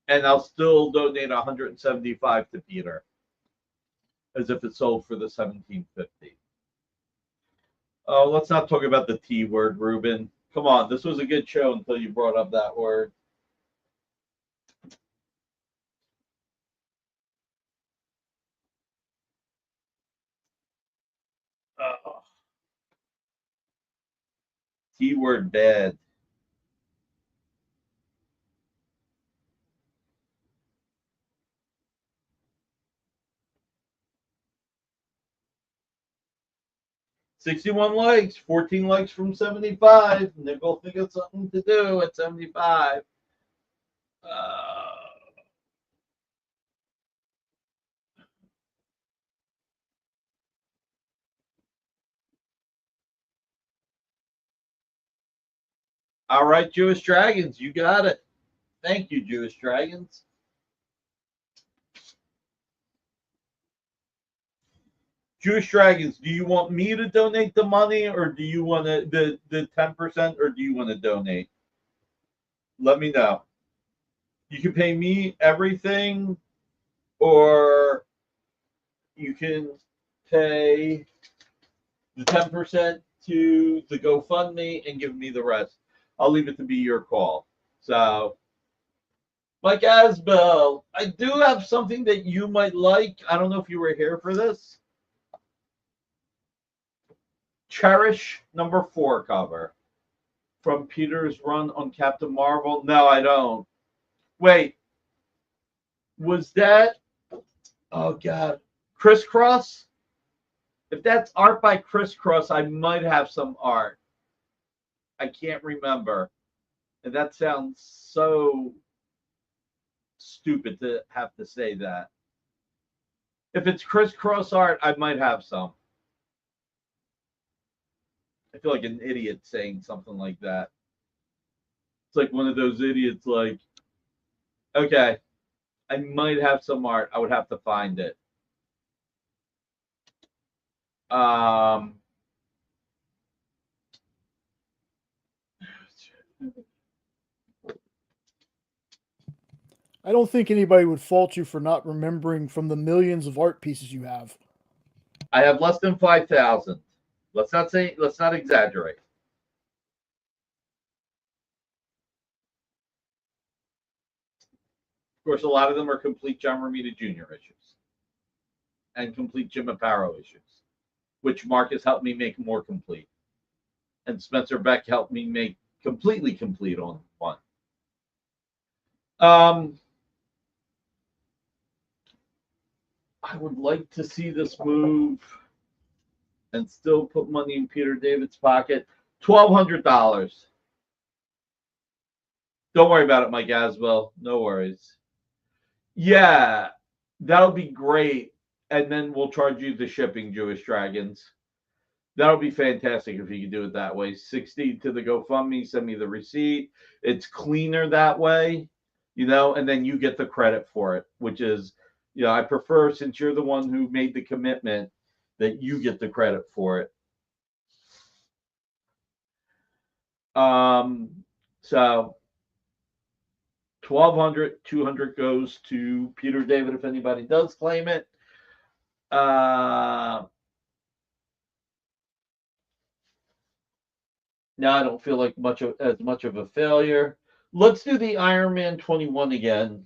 And I'll still donate $175 to Peter. As if it sold for the $1,750. Oh, let's not talk about the T word, Ruben. Come on, this was a good show until you brought up that word. T word bad. 61 likes, 14 likes from 75. Nickel think it's something to do at 75. All right, Jewish Dragons, you got it. Thank you, Jewish Dragons. Jewish Dragons, do you want me to donate the money, or do you want to the 10%, or do you want to donate? Let me know. You can pay me everything, or you can pay the 10% to the GoFundMe and give me the rest. I'll leave it to be your call. So, Mike Asbell, I do have something that you might like. I don't know if you were here for this. Cherish #4 cover from Peter's run on Captain Marvel. No, I don't. Wait, was that? Oh God, Crisscross? If that's art by Crisscross, I might have some art. I can't remember. And that sounds so stupid to have to say that. If it's Crisscross art, I might have some. I feel like an idiot saying something like that. It's like one of those idiots like, okay, I might have some art. I would have to find it. I don't think anybody would fault you for not remembering from the millions of art pieces you have. I have less than 5,000. Let's not exaggerate. Of course, a lot of them are complete John Romita Jr. issues and complete Jim Aparo issues, which Marcus helped me make more complete. And Spencer Beck helped me make completely complete on one. I would like to see this move and still put money in Peter David's pocket. $1,200. Don't worry about it, Mike Aswell. No worries. Yeah, that'll be great. And then we'll charge you the shipping, Jewish Dragons. That'll be fantastic if you could do it that way. 60 to the GoFundMe, send me the receipt. It's cleaner that way, and then you get the credit for it, which is, I prefer, since you're the one who made the commitment, that you get the credit for it. So $1,200, $200 goes to Peter David if anybody does claim it. No, I don't feel like as much of a failure. Let's do the Iron Man 21 again.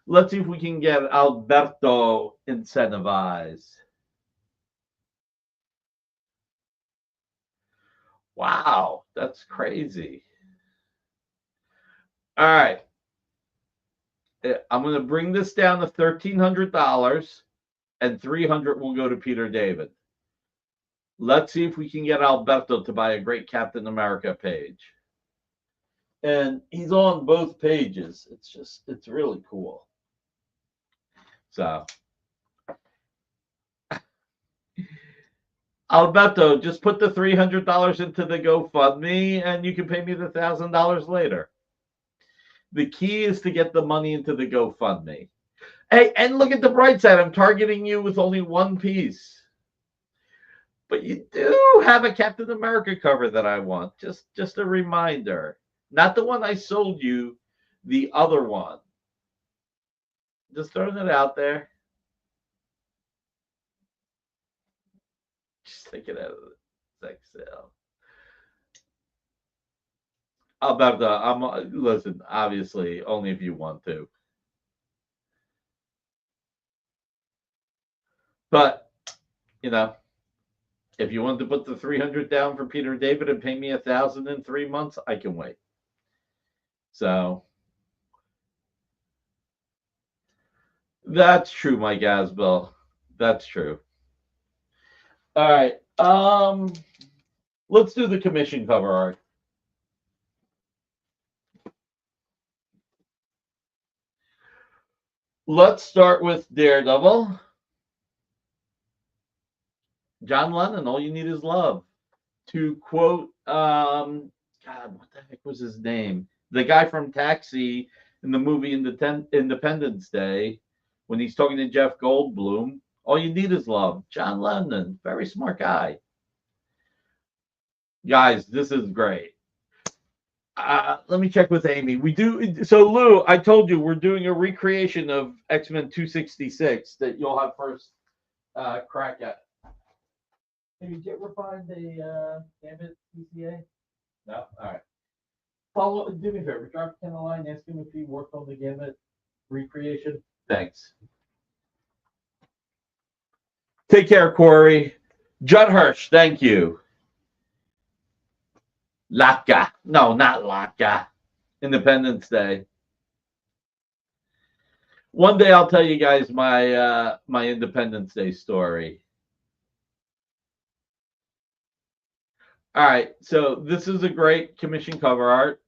Let's see if we can get Alberto incentivized. Wow, that's crazy. All right. I'm going to bring this down to $1,300, and $300 will go to Peter David. Let's see if we can get Alberto to buy a great Captain America page. And he's on both pages. It's really cool. So, Alberto, just put the $300 into the GoFundMe, and you can pay me the $1,000 later. The key is to get the money into the GoFundMe. Hey, and look at the bright side. I'm targeting you with only one piece. But you do have a Captain America cover that I want. Just a reminder. Not the one I sold you, the other one. Just throwing it out there. Just take it out of the sex sale. Alberto, listen, obviously, only if you want to. But, if you want to put the $300 down for Peter David and pay me $1,000 in 3 months, I can wait. So that's true, Mike Asbell. That's true. All right. Let's do the commission cover art. Let's start with Daredevil. John Lennon, all you need is love. To quote, God, what the heck was his name? The guy from Taxi in the movie Independence Day, when he's talking to Jeff Goldblum, all you need is love. John Lennon, very smart guy. Guys, this is great. Let me check with Amy. We do so, Lou. I told you we're doing a recreation of X-Men 266 that you'll have first crack at. Did you ever find a Gambit PCA? No. All right. Do me a favor. Drop Ken a line. Ask him if he worked on the Gambit recreation. Thanks. Take care, Corey. Judd Hirsch. Thank you. Latka. No, not Latka. Independence Day. One day I'll tell you guys my my Independence Day story. All right, so this is a great commission cover art.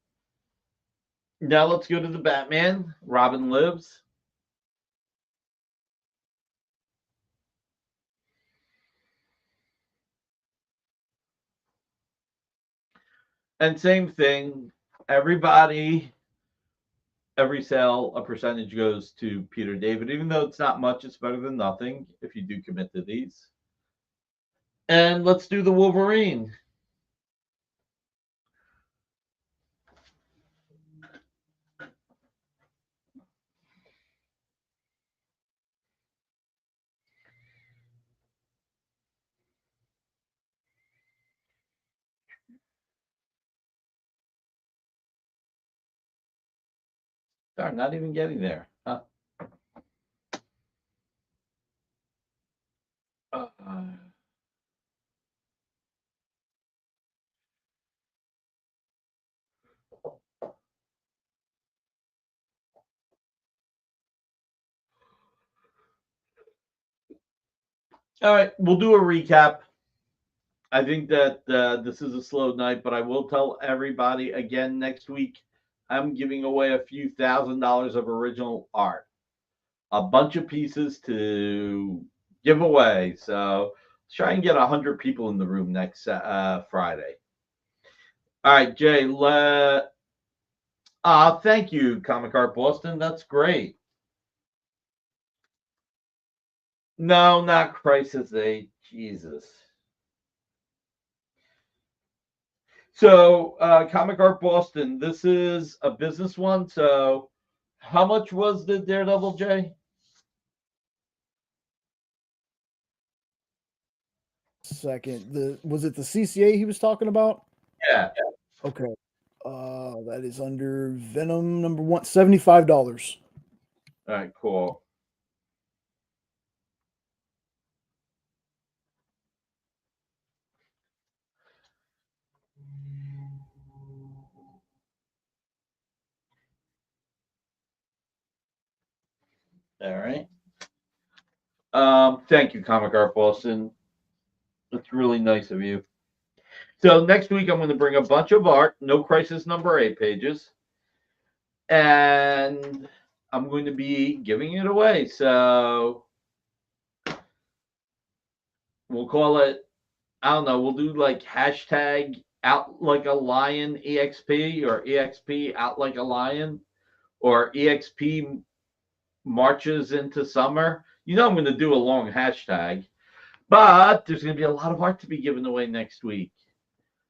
Now let's go to the Batman. Robin Lives. And same thing, everybody, every sale, a percentage goes to Peter David. Even though it's not much, it's better than nothing if you do commit to these. And let's do the Wolverine. Darn, not even getting there. Huh? All right, we'll do a recap. I think that this is a slow night, but I will tell everybody again next week, I'm giving away a few $1,000s of original art, a bunch of pieces to give away. So let's try and get 100 people in the room next Friday. All right, Jay. Thank you, Comic Art Boston. That's great. No, not Crisis 8. Jesus. So, Comic Art Boston, this is a business one. So, how much was the Daredevil, Jay? Second, was it the CCA he was talking about? Yeah. Okay. That is under Venom number 1, $75. All right, cool. All right. Thank you, Comic Art Boston. That's really nice of you. So next week I'm going to bring a bunch of art, no Crisis number 8 pages, and I'm going to be giving it away. So we'll call it, I don't know, we'll do like hashtag out like a lion EXP or EXP out like a lion or EXP marches into summer. You know I'm going to do a long hashtag, but there's going to be a lot of art to be given away next week.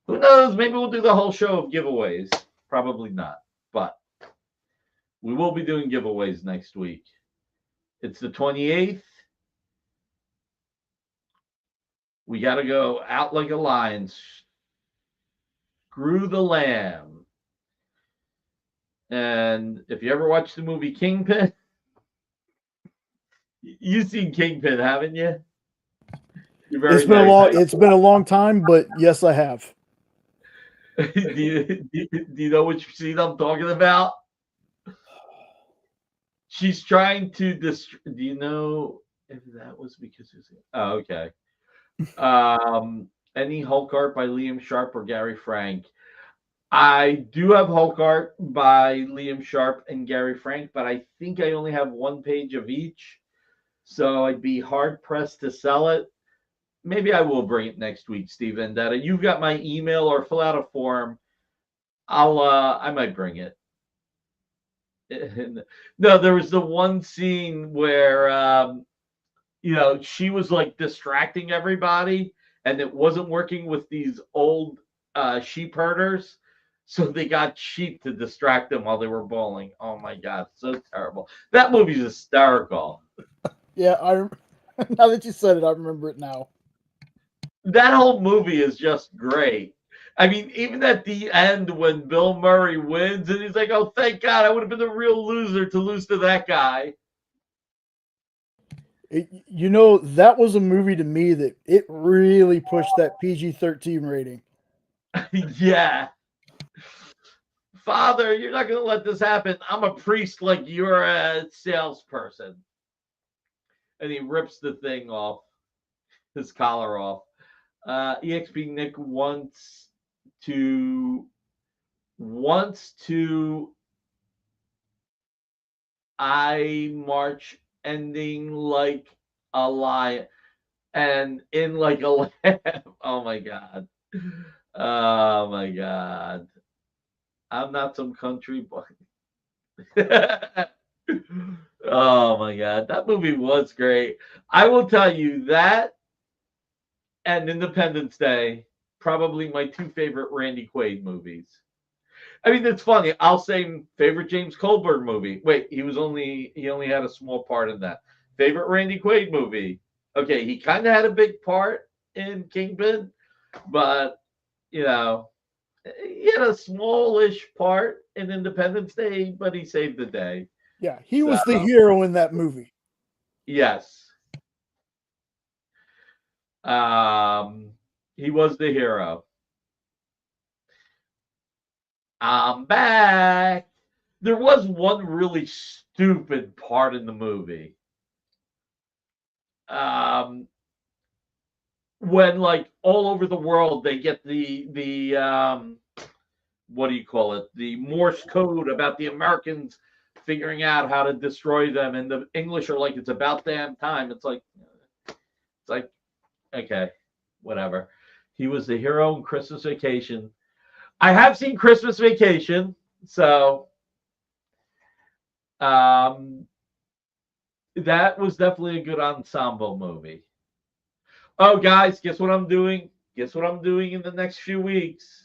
Who knows? Maybe we'll do the whole show of giveaways. Probably not, but we will be doing giveaways next week. It's the 28th. We got to go out like a lion. Screw the lamb. And if you ever watched the movie Kingpin, you've seen Kingpin, haven't you? It's been a long time, but yes, I have. do you know which scene I'm talking about? She's trying to do you know if that was because oh, okay. Any Hulk art by Liam Sharp or Gary Frank? I do have Hulk art by Liam Sharp and Gary Frank, but I think I only have one page of each, so I'd be hard pressed to sell it. Maybe I will bring it next week, Steve Vendetta. You've got my email, or fill out a form. I might bring it. No, there was the one scene where she was like distracting everybody, and it wasn't working with these old sheep herders. So they got sheep to distract them while they were bowling. Oh my God, so terrible. That movie's hysterical. Yeah, now that you said it, I remember it now. That whole movie is just great. I mean, even at the end when Bill Murray wins, and he's like, "Oh, thank God, I would have been a real loser to lose to that guy." That was a movie to me that it really pushed that PG-13 rating. Yeah. Father, you're not going to let this happen. I'm a priest like you're a salesperson. And he rips the thing off, his collar off. EXP Nick wants to I march ending like a lion and in like a lamb. Oh my God. Oh my God. I'm not some country boy. Oh my God. That movie was great. I will tell you that and Independence Day, probably my two favorite Randy Quaid movies. I mean, it's funny. I'll say favorite James Goldberg movie. Wait, he only had a small part in that. Favorite Randy Quaid movie. Okay, he kind of had a big part in Kingpin, but he had a smallish part in Independence Day, but he saved the day. Yeah, he was the hero in that movie. Yes. He was the hero. I'm back. There was one really stupid part in the movie. When like all over the world they get the what do you call it? The Morse code about the Americans figuring out how to destroy them, and the English are like, it's about damn time. It's like okay, whatever. He was the hero in Christmas Vacation. I have seen Christmas Vacation, so that was definitely a good ensemble movie. Oh, guys, guess what I'm doing? Guess what I'm doing in the next few weeks?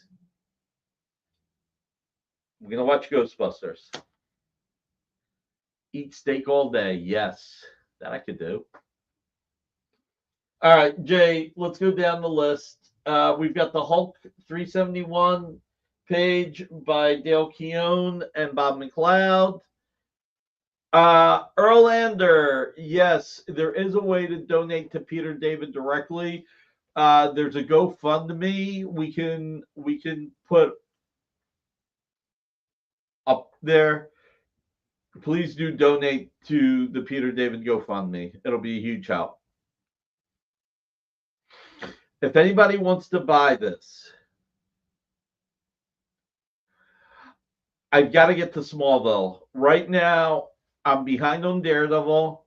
I'm going to watch Ghostbusters. Eat steak all day. Yes, that I could do. All right, Jay, let's go down the list. We've got the Hulk 371 page by Dale Keown and Bob McLeod. Erlander, yes, there is a way to donate to Peter David directly. There's a GoFundMe we can put up there. Please do donate to the Peter David GoFundMe. It'll be a huge help. If anybody wants to buy this, I've got to get to Smallville. Right now, I'm behind on Daredevil,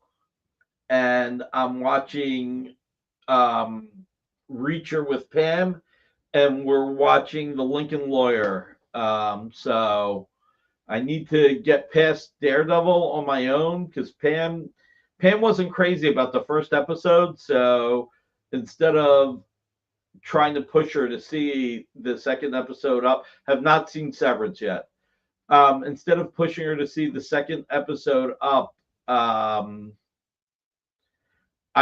and I'm watching Reacher with Pam, and we're watching The Lincoln Lawyer. So I need to get past Daredevil on my own because Pam wasn't crazy about the first episode. So instead of trying to push her to see the second episode up, have not seen Severance yet. Instead of pushing her to see the second episode up, I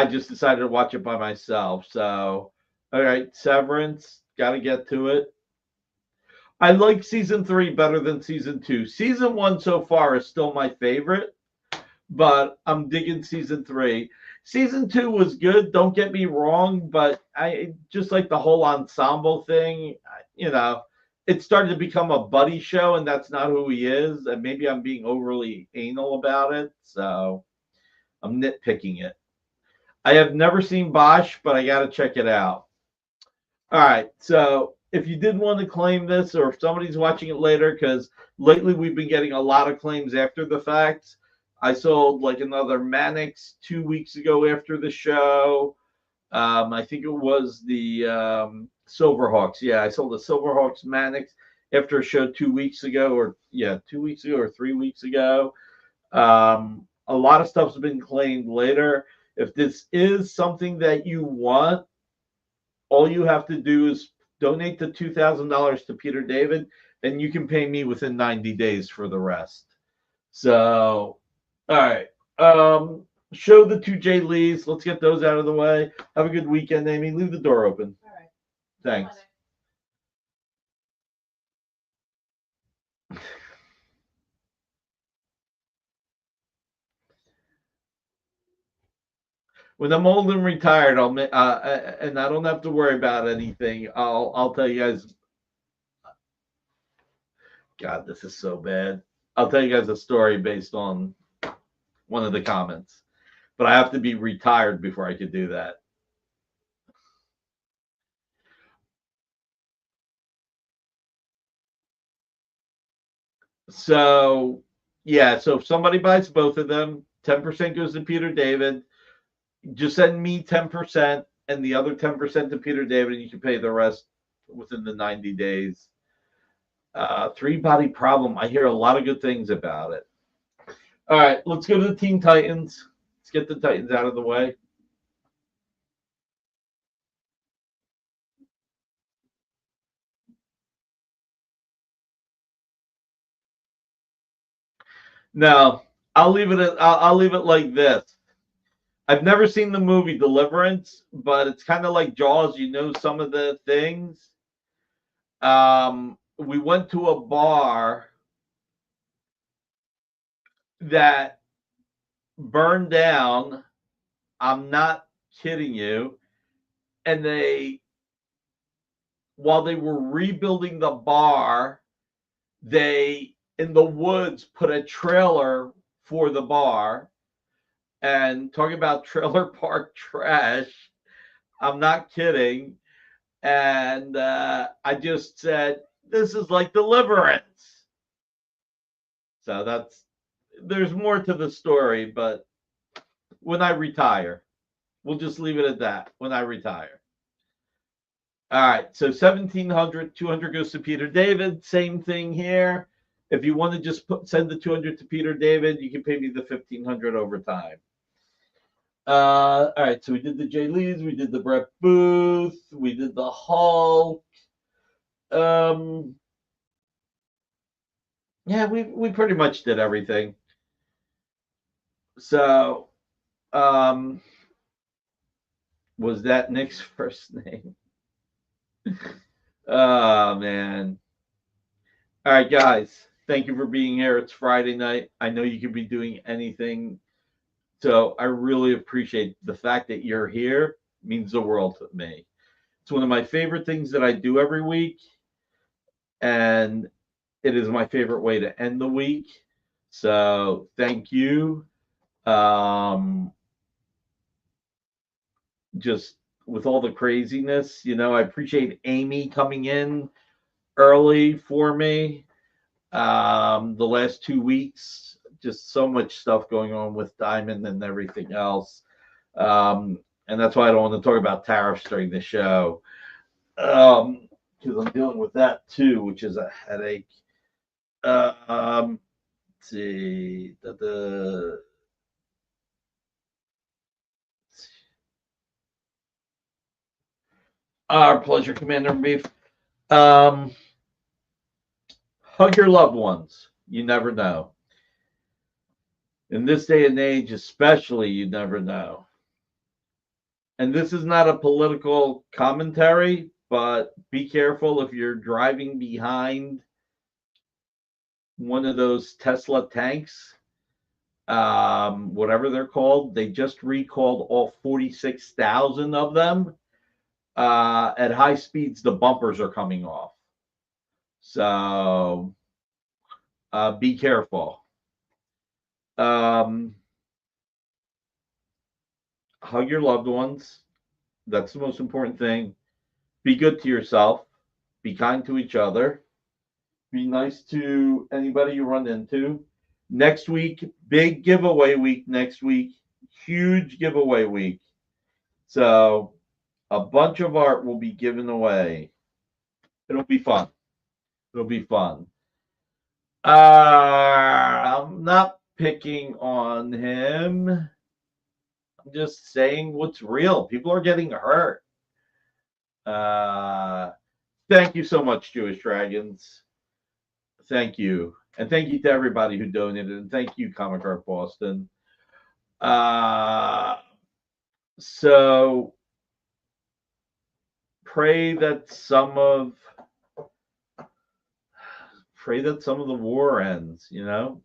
just decided to watch it by myself. So, all right, Severance, got to get to it. I like season 3 better than season 2. Season 1 so far is still my favorite, but I'm digging season 3. Season 2 was good, don't get me wrong, but I just like the whole ensemble thing. It started to become a buddy show, and that's not who he is. And maybe I'm being overly anal about it, so I'm nitpicking it. I have never seen Bosch, but I got to check it out. All right. So if you did want to claim this, or if somebody's watching it later, because lately we've been getting a lot of claims after the fact. I sold like another Mannix 2 weeks ago after the show. I think it was the Silverhawks. Yeah, I sold the Silverhawks Mannix after a show 2 weeks ago, or 2 weeks ago or 3 weeks ago. A lot of stuff's been claimed later. If this is something that you want, all you have to do is donate the $2,000 to Peter David, and you can pay me within 90 days for the rest. So, all right. Show the 2J Lees. Let's get those out of the way. Have a good weekend, Amy. Leave the door open. All right. Thanks. When I'm old and retired, and I don't have to worry about anything. I'll tell you guys. God, this is so bad. I'll tell you guys a story based on one of the comments, but I have to be retired before I could do that. So, yeah. So if somebody buys both of them, 10% goes to Peter David. Just send me 10% and the other 10% to Peter David, and you can pay the rest within the 90 days. Three body problem. I hear a lot of good things about it. All right, let's go to the Teen Titans. Let's get the Titans out of the way. Now, I'll leave it like this. I've never seen the movie Deliverance, but it's kind of like Jaws. You know some of the things. We went to a bar that burned down. I'm not kidding you. And while they were rebuilding the bar, they in the woods put a trailer for the bar. And talking about trailer park trash, I'm not kidding. And I just said, this is like Deliverance. So there's more to the story, but when I retire, we'll just leave it at that. When I retire. All right, so 1,700, 200 goes to Peter David. Same thing here. If you want to just send the 200 to Peter David, you can pay me the 1,500 over time. All right, so we did the Jay Lees, we did the Brett Booth, we did the Hulk. Yeah, we pretty much did everything. So, was that Nick's first name? Oh man. All right, guys. Thank you for being here. It's Friday night. I know you could be doing anything. So I really appreciate the fact that you're here. It means the world to me. It's one of my favorite things that I do every week. And it is my favorite way to end the week. So thank you. Just with all the craziness, I appreciate Amy coming in early for me. The last 2 weeks, just so much stuff going on with Diamond and everything else. And that's why I don't want to talk about tariffs during the show. Because I'm dealing with that too, which is a headache. Let's see. Our pleasure, Commander in Beef. Hug your loved ones. You never know. In this day and age, especially, you never know. And this is not a political commentary, but be careful if you're driving behind one of those Tesla tanks, whatever they're called. They just recalled all 46,000 of them. At high speeds, the bumpers are coming off. So be careful. hug your loved ones. That's the most important thing. Be good to yourself. Be kind to each other. Be nice to anybody you run into. Next week, big giveaway week next week. Huge giveaway week. So a bunch of art will be given away. It'll be fun. It'll be fun. I'm not picking on him. I'm just saying what's real. People are getting hurt. Thank you so much, Jewish Dragons. Thank you. And thank you to everybody who donated. And thank you, Comic Art Boston. So pray that some of the war ends, you know?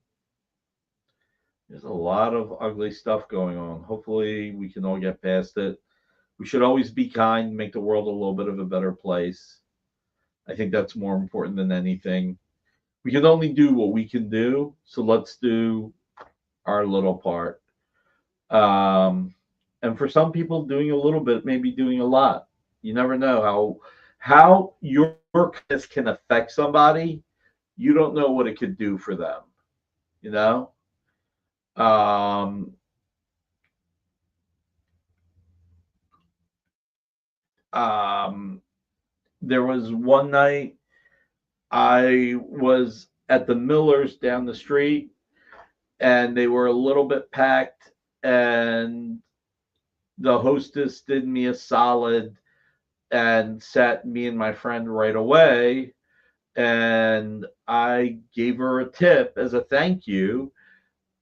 There's a lot of ugly stuff going on. Hopefully we can all get past it. We should always be kind, make the world a little bit of a better place. I think that's more important than anything. We can only do what we can do, so let's do our little part. And for some people, doing a little bit may be doing a lot. You never know how your kindness can affect somebody. You don't know what it could do for them, you know? There was one night I was at the Millers down the street, and they were a little bit packed, and the hostess did me a solid and sat me and my friend right away, and I gave her a tip as a thank you,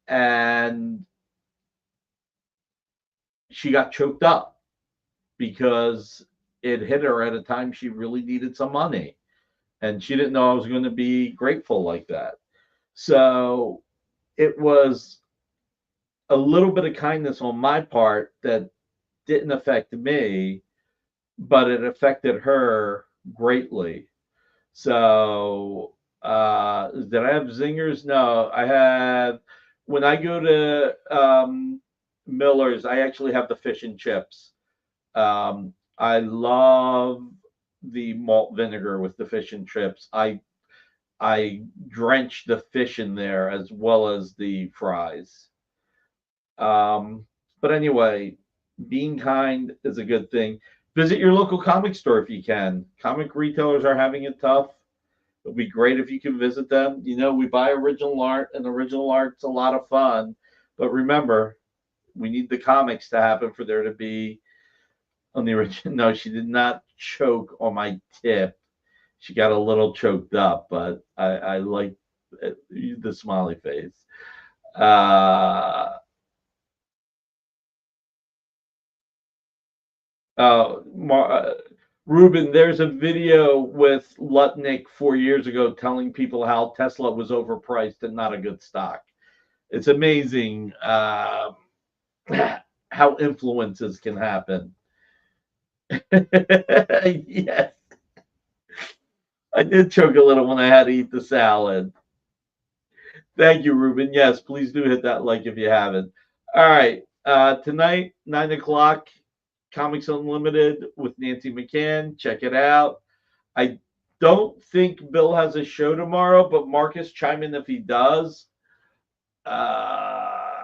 and she got choked up because it hit her at a time she really needed some money, and she didn't know I was going to be grateful like that. So it was a little bit of kindness on my part that didn't affect me, but it affected her greatly. So did I have zingers? No, I have. When I go to Miller's, I actually have the fish and chips. I love the malt vinegar with the fish and chips. I drench the fish in there as well as the fries. But anyway, being kind is a good thing. Visit your local comic store if you can. Comic retailers are having it tough. It would be great if you can visit them. You know, we buy original art, and original art's a lot of fun. But remember, we need the comics to happen for there to be on the original. No, she did not choke on my tip. She got a little choked up, but I like the smiley face. Ruben, there's a video with Lutnick 4 years ago telling people how Tesla was overpriced and not a good stock. It's amazing how influences can happen. Yes. I did choke a little when I had to eat the salad. Thank you, Ruben. Yes, please do hit that like if you haven't. All right. Tonight, 9 o'clock, Comics Unlimited with Nancy McCann. Check it out. I don't think Bill has a show tomorrow, but Marcus, chime in if he does. Oh,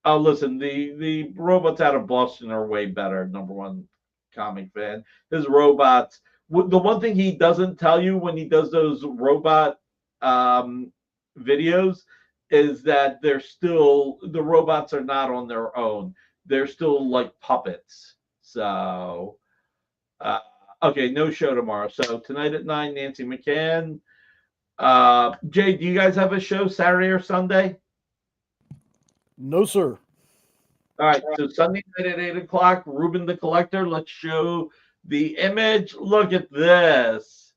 listen, the robots out of Boston are way better. Number one comic fan. His robots. The one thing he doesn't tell you when he does those robot videos is that the robots are not on their own. They're still like puppets. So, okay, no show tomorrow. So tonight at 9, Nancy McCann. Jay, do you guys have a show Saturday or Sunday? No, sir. All right, so Sunday night at 8 o'clock, Ruben the Collector. Let's show the image. Look at this.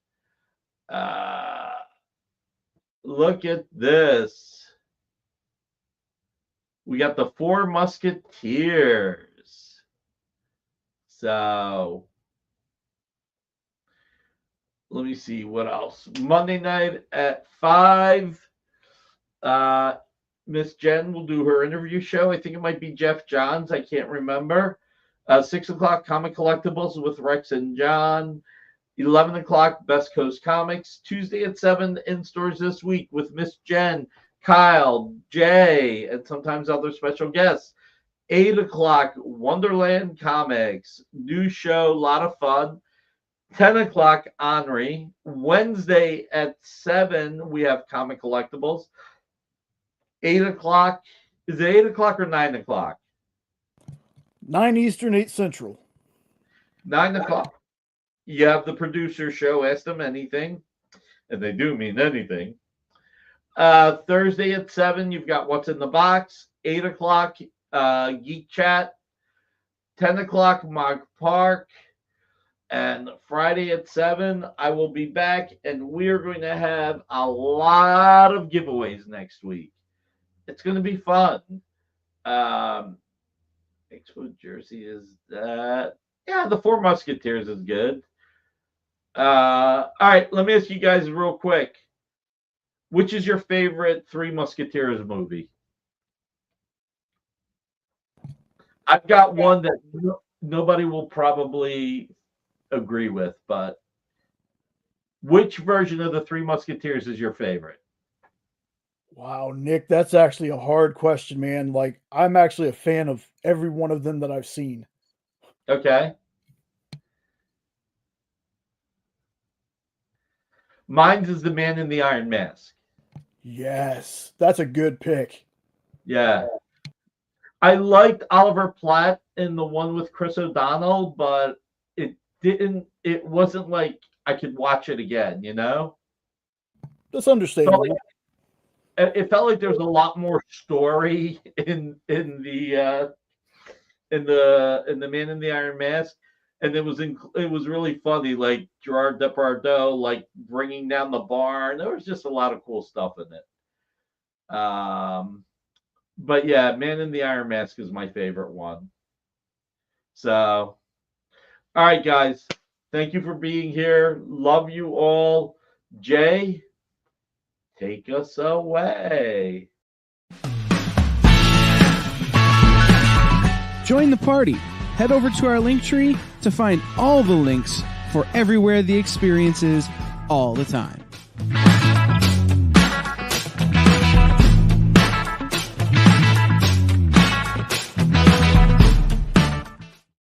Look at this. We got the Four Musketeers. So let me see what else. Monday night at 5. Miss Jen will do her interview show. I think it might be Jeff Johns. I can't remember. 6 o'clock, Comic Collectibles with Rex and John. 11 o'clock, Best Coast Comics. Tuesday at 7 in stores this week with Miss Jen, Kyle, Jay, and sometimes other special guests. 8 o'clock, Wonderland Comics. New show, a lot of fun. 10 o'clock, Henri. Wednesday at 7, we have Comic Collectibles. 8 o'clock, is it 8 o'clock or 9 o'clock? 9 Eastern, 8 Central. 9 o'clock. You have the producer show, Ask Them Anything, and they do mean anything. Thursday at 7, you've got What's in the Box. 8 o'clock, Geek Chat. 10 o'clock, Mark Park. And Friday at 7, I will be back, and we're going to have a lot of giveaways next week. It's going to be fun. Expo jersey is that. Yeah, the Four Musketeers is good. All right, let me ask you guys real quick. Which is your favorite Three Musketeers movie? I've got one that nobody will probably agree with, but which version of the Three Musketeers is your favorite? Wow, Nick, that's actually a hard question, man. Like, I'm actually a fan of every one of them that I've seen. Okay. Mine's is The Man in the Iron Mask. Yes, that's a good pick. Yeah. I liked Oliver Platt in the one with Chris O'Donnell, but it wasn't like I could watch it again, you know? That's understandable. It felt like there was a lot more story in the Man in the Iron Mask, and it was really funny, like Gerard Depardieu like bringing down the barn. There was just a lot of cool stuff in it. But yeah, Man in the Iron Mask is my favorite one. So, all right, guys, thank you for being here. Love you all. Jay, take us away. Join the party. Head over to our link tree to find all the links for everywhere the experience is all the time.